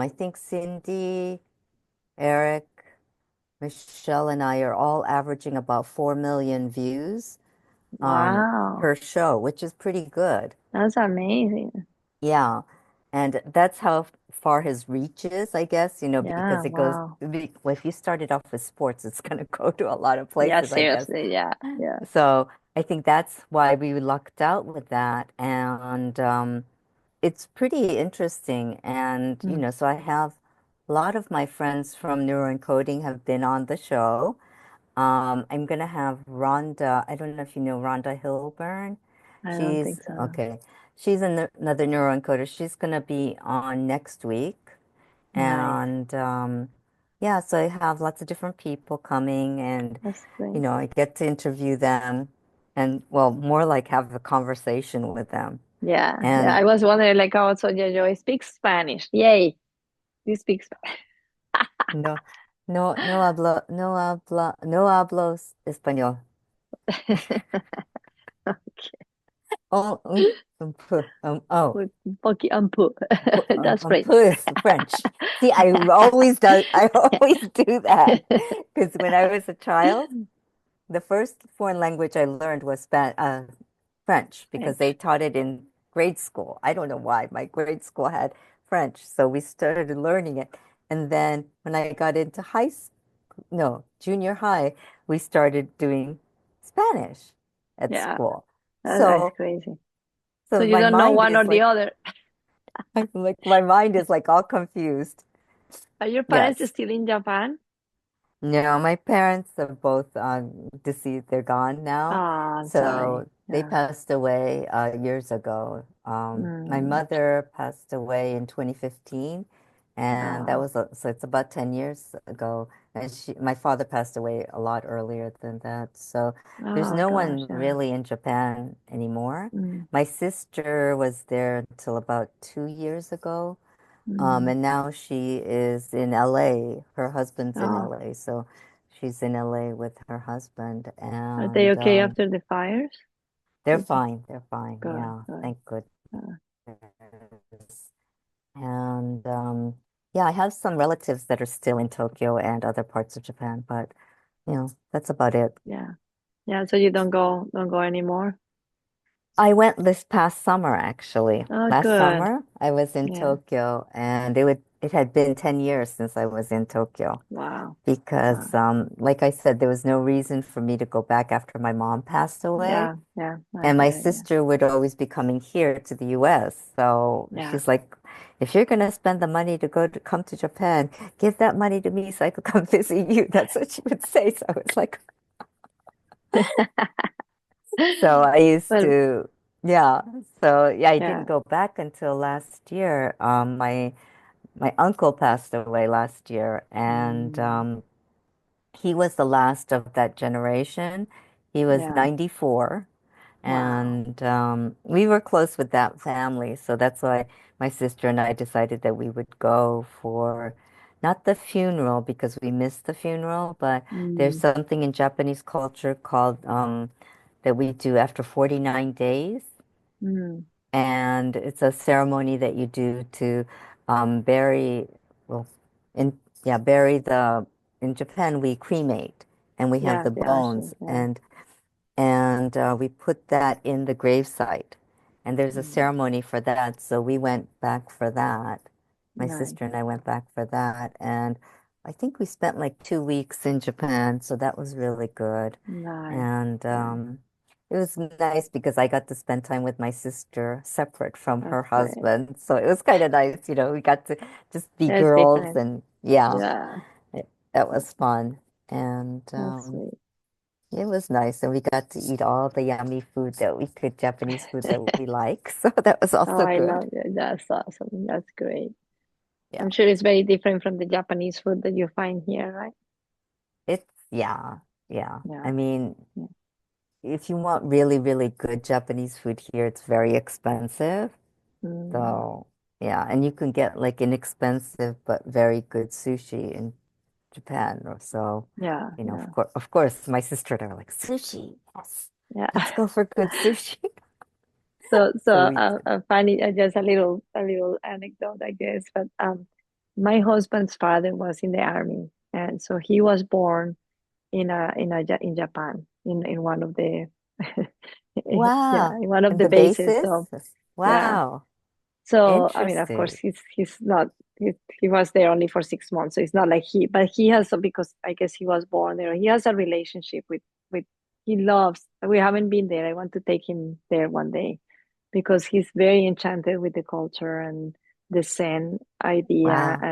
I think Cindy, Eric, Michelle and I are all averaging about 4 million views Wow, per show, which is pretty good. that's amazing. Yeah. And that's how far his reach is, I guess, Yeah, because it goes, wow. well, if you started off with sports, it's going to go to a lot of Yeah, places, I guess. seriously. Yeah, yeah. So I think that's why we lucked out with that. And it's pretty interesting. And, Mm, so I have a lot of my friends from neuroencoding have been on the show. I'm gonna have Rhonda. I don't know if you know Rhonda Hilburn. I don't She's think so. okay. She's another neuroencoder. She's gonna be on next week, Nice. and yeah, so I have lots of different people coming, and That's great. I get to interview them, and well, more like have a conversation with them. Yeah, yeah. And I was wondering, like, oh, so Joy speaks Spanish. Yay, you speak Spanish. no, no hablo español. Oh, oh. With Pocky Ampu. That's Peu French. is French. See, I always do that because when I was a child, the first foreign language I learned was French because they French. taught it in grade school. I don't know why. My grade school had French, so we started learning it. And then when I got into high school, no, junior high, we started doing Spanish at Yeah, school. that's So, crazy. So so you my don't know mind one or is the other. my mind is like all confused. Are your parents Yes. still in Japan? No, my parents are both deceased. They're gone now. Oh, I'm sorry. So they Yeah. passed away years ago. My Mm. mother passed away in 2015, and that Oh, was so it's about 10 years ago. And my father passed away a lot earlier than that. So there's oh no gosh, one yeah. really in Japan anymore. Mm. My sister was there until about 2 years ago. Mm. And now she is in LA. Her husband's in Oh, LA, so she's in LA with her husband, are they and okay after the fires? they're Did you? fine. They're fine. Good, Yeah, good. thank goodness. Uh, And yeah, I have some relatives that are still in Tokyo and other parts of Japan, but that's about it. yeah, yeah. So you don't go anymore. I went this past summer, actually. Oh, Last good. summer, I was in Yeah. Tokyo, and it had been 10 years since I was in Tokyo. Wow. Because, Wow. like I said, there was no reason for me to go back after my mom passed away. Yeah, yeah. I And my get it. Yeah, sister would always be coming here to the US. So yeah. she's like, if you're going to spend the money to come to Japan, give that money to me so I could come visit you. That's what she would say. So it's like, so I used Well, to, yeah. So yeah, I didn't yeah. go back until last year. My uncle passed away last year, and Mm, he was the last of that generation. He was yeah. 94, Wow. and we were close with that family. So that's why my sister and I decided that we would go for not the funeral because we missed the funeral, but there's Mm, something in Japanese culture called that we do after 49 days. mm, And it's a ceremony that you do to bury, well, in yeah, bury in Japan we cremate and we have yeah, the the ashes. bones Yeah. and we put that in the gravesite. And there's a Mm, ceremony for that. So we went back for that. My nice, sister and I went back for that. And I think we spent like 2 weeks in Japan. So that was really good. nice. And Yeah, it was nice because I got to spend time with my sister separate from that's her great. husband. So it was kind of nice. We got to just be That's girls different. and yeah, Yeah, that that- was fun. And that's sweet. it was nice, and we got to eat all the yummy food Japanese food that we like. So that was Oh, also I good. love it. That's awesome. That's great. Yeah, I'm sure it's very different from the Japanese food that you find here, right? yeah, yeah. Yeah. I mean, Yeah. if you want really, really good Japanese food here, it's very expensive. Mm, So yeah, and you can get like inexpensive but very good sushi in Japan or so. yeah, yeah, Of course, my sister and I were like, sushi, yes, yeah. let's go for good sushi. So So we funny, just a little anecdote, I guess. But my husband's father was in the army, and so he was born in Japan in one of the yeah, Wow. in one of And the the bases. basis? So yeah. Wow. So I mean, of course, Interesting. he's not he was there only for 6 months, so it's not like but he has because I guess he was born there. He has a relationship with he loves. We haven't been there. I want to take him there one day because he's very enchanted with the culture and the Zen idea, Wow.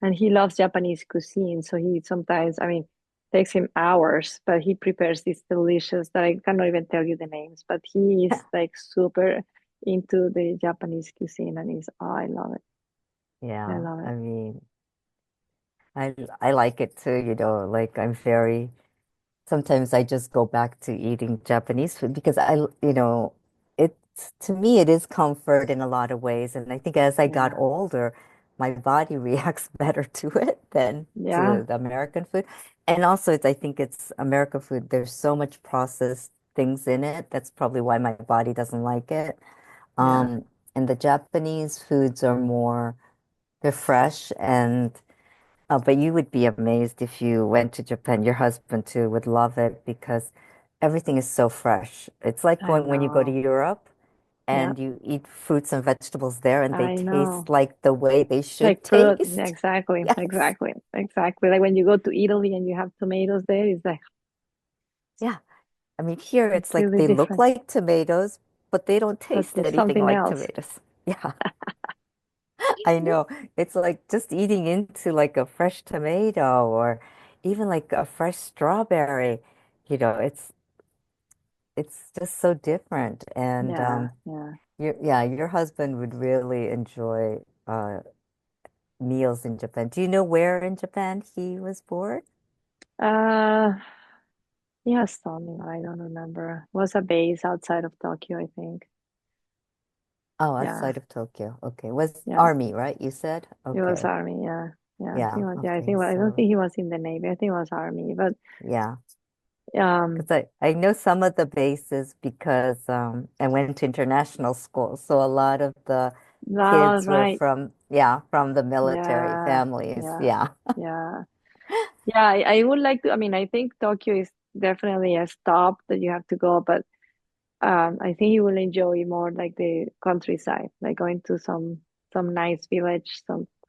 and he loves Japanese cuisine. So he sometimes, I mean, takes him hours, but he prepares these delicious that I cannot even tell you the names, but he is like super into the Japanese cuisine, and he's oh, I love it. I Yeah. love I it. mean, I like it too, like I'm very sometimes I just go back to eating Japanese food because it's to me it is comfort in a lot of ways. And I think as I got Yeah, older, my body reacts better to it than yeah, to the American food. And also I think it's American food. There's so much processed things in it. That's probably why my body doesn't like it. yeah, Um, and the Japanese foods are more, they're fresh and but you would be amazed if you went to Japan. Your husband too would love it because everything is so fresh. It's like I going when you go to know. Europe Yeah, and you eat fruits and vegetables there and they I taste know. like the way they should Like fruit, taste. exactly, Yes. exactly, exactly. Like when you go to Italy and you have tomatoes there, it's like Yeah. I mean, here it's like completely they look different, like tomatoes, but they don't but taste there's anything something like else. tomatoes. Yeah, I know. It's like just eating into like a fresh tomato or even like a fresh strawberry. You know, it's just so different. And Yeah, yeah. your husband would really enjoy meals in Japan. Do you know where in Japan he was born? Uh, he has something, I don't remember. It was a base outside of Tokyo, I think. Oh, Yeah, outside of Tokyo. Okay. Was yeah. Army, right? You said? He was Okay. army, yeah. Yeah, he Yeah. was. Yeah, I Okay. think. I don't So, think he was in the navy. I think it was army. But yeah. um, Because I know some of the bases because I went to international school. So a lot of the no, kids were right. from the military Yeah, families. yeah, Yeah. yeah, yeah. I would like to. I mean, I think Tokyo is definitely a stop that you have to go, but I think you will enjoy more like the countryside, like going to some nice village,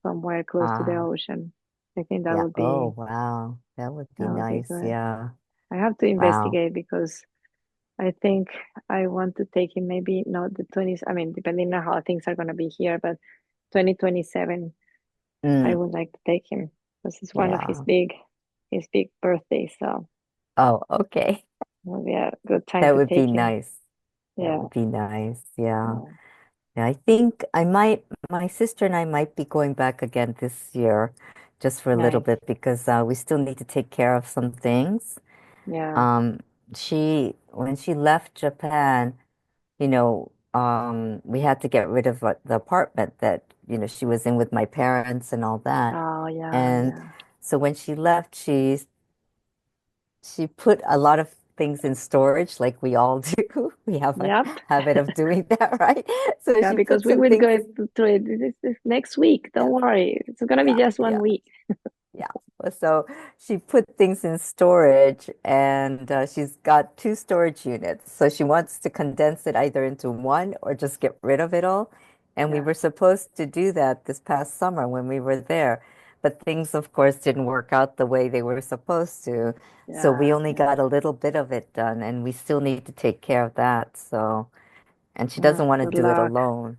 somewhere close to the Ah, ocean. I think yeah. Oh, wow. That would be that would be nice. good. Yeah. I have to Wow. investigate because I think I want to take him maybe not the 20s. I mean, depending on how things are going to be here, but 2027, I Mm, would like to take him because it's one of yeah. his big birthdays. So Oh, okay. it will be a good time That to would be take him. nice. That Yeah, would be nice. Yeah. yeah, Yeah, I think my sister and I might be going back again this year just for a little nice. bit because we still need to take care of some things. Yeah. Um, when she left Japan, we had to get rid of the apartment that, she was in with my parents and all that. Oh, yeah, And yeah. so when she left, she put a lot of things in storage like we all do. We have a Yep. habit of doing that, right? So Yeah, she because put we some will things, go through it this next week. yeah, Don't worry. It's gonna be yeah, just one yeah. week. Yeah. So she put things in storage and she's got two storage units. So she wants to condense it either into one or just get rid of it all. And we Yeah, were supposed to do that this past summer when we were there. But things, of course, didn't work out the way they were supposed to. So we yeah, only yeah. got a little bit of it done and we still need to take care of that. So, and she doesn't want to Good do it luck. alone.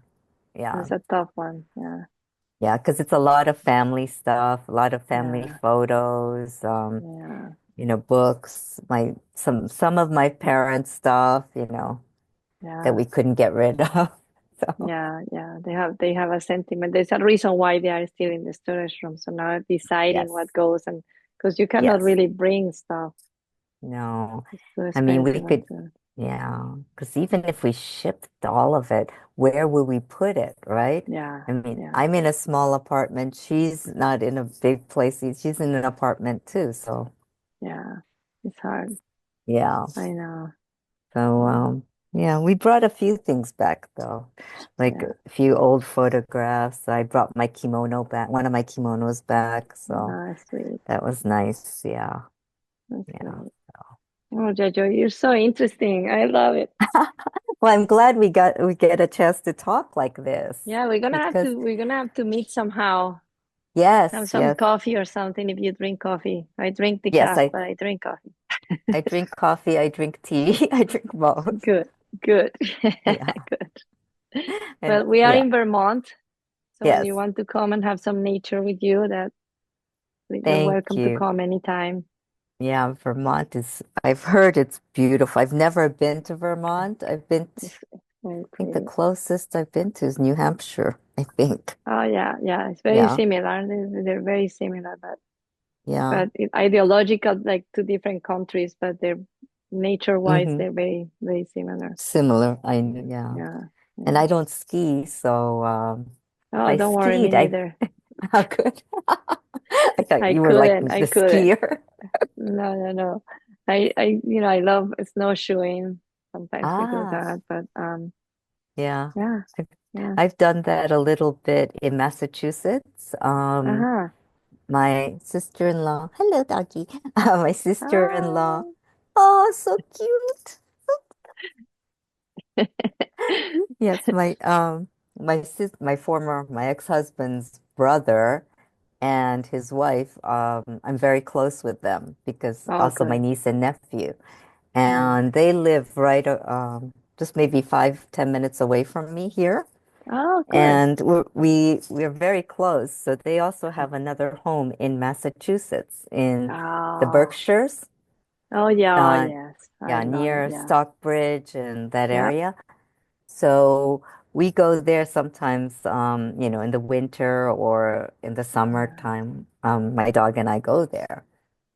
Yeah. It's a tough one. Yeah, Yeah, because it's a lot of family stuff, a lot of family yeah, photos, yeah, books, some of my parents' stuff, that yeah. we couldn't get rid of. So, Yeah, yeah, they have a sentiment. There's a reason why they are still in the storage room. So now deciding yes, what goes and because you cannot yes, really bring stuff. no. It's too I mean, we expensive and could, too. yeah, because even if we shipped all of it, where would we put it, right? Yeah, I mean, yeah, I'm in a small apartment. She's not in a big place. She's in an apartment too. So, yeah. It's hard. yeah. I know. So, Yeah. Yeah, we brought a few things back though, like Yeah, a few old photographs. I brought my kimono back, one of my kimonos back, so sweet. that was nice. Yeah, That's yeah. great. Oh, Jojo, you're so interesting. I love it. Well, I'm glad we get a chance to talk like this Yeah, because we're gonna have to meet somehow. Have yes, some yes, coffee or something if you drink coffee. I drink yes, decaf, but I drink coffee. I drink coffee, I drink tea, I drink both. Good, good, Yeah, good. and Well, we are yeah, in Vermont, so when you yes. want to come and have some nature with you, that you're Thank welcome to you. come anytime. Yeah, Vermont is, I've heard it's beautiful. I've never been to Vermont. It's very I think the pretty. closest I've been to is New Hampshire, I think. Oh yeah, yeah, it's very Yeah, similar. They're very similar, yeah. but ideological, like two different countries, but they're nature-wise, Hmm. they're very similar. Similar. Yeah. Yeah, And yeah. I don't ski, so if Oh, I don't worry, me skied, I neither. how good. I thought you were like the I couldn't. skier. No, no, no. I love snowshoeing. Sometimes we do Ah, that, but yeah. yeah, I've yeah. I've done that a little bit in Massachusetts. Uh-huh. My sister-in-law, hello, doggy. My sister-in-law, Oh. oh, so cute. Yes, my ex-husband's brother and his wife, I'm very close with them because Oh, also my good. niece and nephew. Yeah. And they live right just maybe 5, 10 minutes away from me here. Oh, good. And we're very close. So they also have another home in Massachusetts in the Oh, Berkshires. oh yeah, oh Uh, yes. I yeah, love it. near Yeah. Stockbridge and that Yeah. area. So we go there sometimes, in the winter or in the Yeah. summertime. My dog and I go there.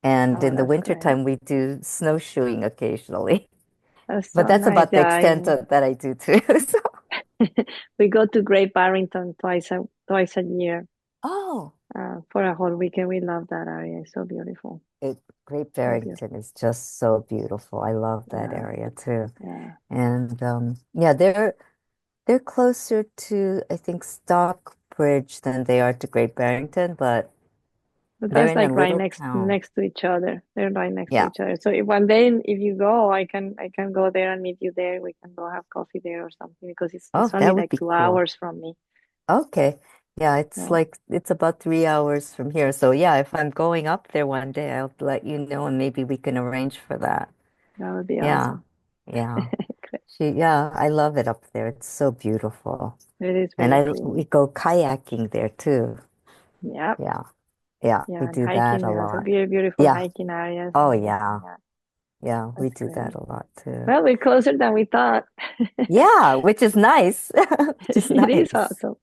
And Oh, in the that's great. wintertime, we do snowshoeing occasionally. That's But so that's nice. about the Yeah, extent that I do too. So, we go to Great Barrington twice a year oh, for a whole weekend. We love that area. It's so beautiful. it, Great So beautiful. Barrington is just so beautiful. I love that Yeah, area too. yeah. And yeah, they're closer to I think Stockbridge than they are to Great Barrington, but But they're that's in a like right little town. next to each other. They're right next to Yeah. each other. So if one day if you go, I can go there and meet you there. We can go have coffee there or something because it's Oh, only that would like be two cool. hours from me. Okay. Yeah, So it's about 3 hours from here. So yeah, if I'm going up there one day, I'll let you know and maybe we can arrange for that. that would be Yeah. awesome. Yeah. Yeah, I love it up there. It's so beautiful. It is And very we pretty. go kayaking there too. Yeah. Yeah. Yeah, we Yeah, and do that hiking a has a lot. beautiful Yeah. hiking areas Oh and yeah. yeah, Yeah, we that's do that great. a lot too. Well, we're closer than we thought. Yeah, which is nice. Which is It is nice. awesome.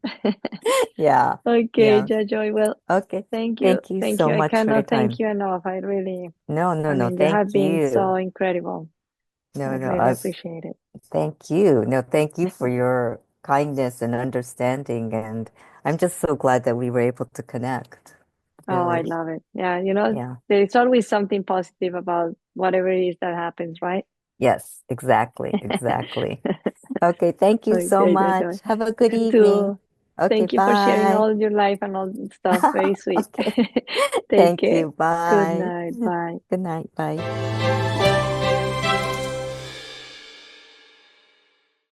Yeah. Okay, Yeah. Joy. Well, Okay. thank you. Thank you Thank so you. I much for your cannot thank time. you enough. I really, No, no, I no. mean, you have Thank been so you. incredible. I No, no. really appreciate it. Thank you. No, thank you for your kindness and understanding. And I'm just so glad that we were able to connect. Oh, I Really. love it. Yeah, Yeah. there's always something positive about whatever it is that happens, right? Yes, exactly. Exactly. Okay. Thank you so Okay, Jojo. much. Have a good You evening. too. Okay. Thank you for sharing Bye. all your life and all that stuff. Very sweet. Okay. Take Thank care. you. Good Bye. night. Bye. Good night. Bye.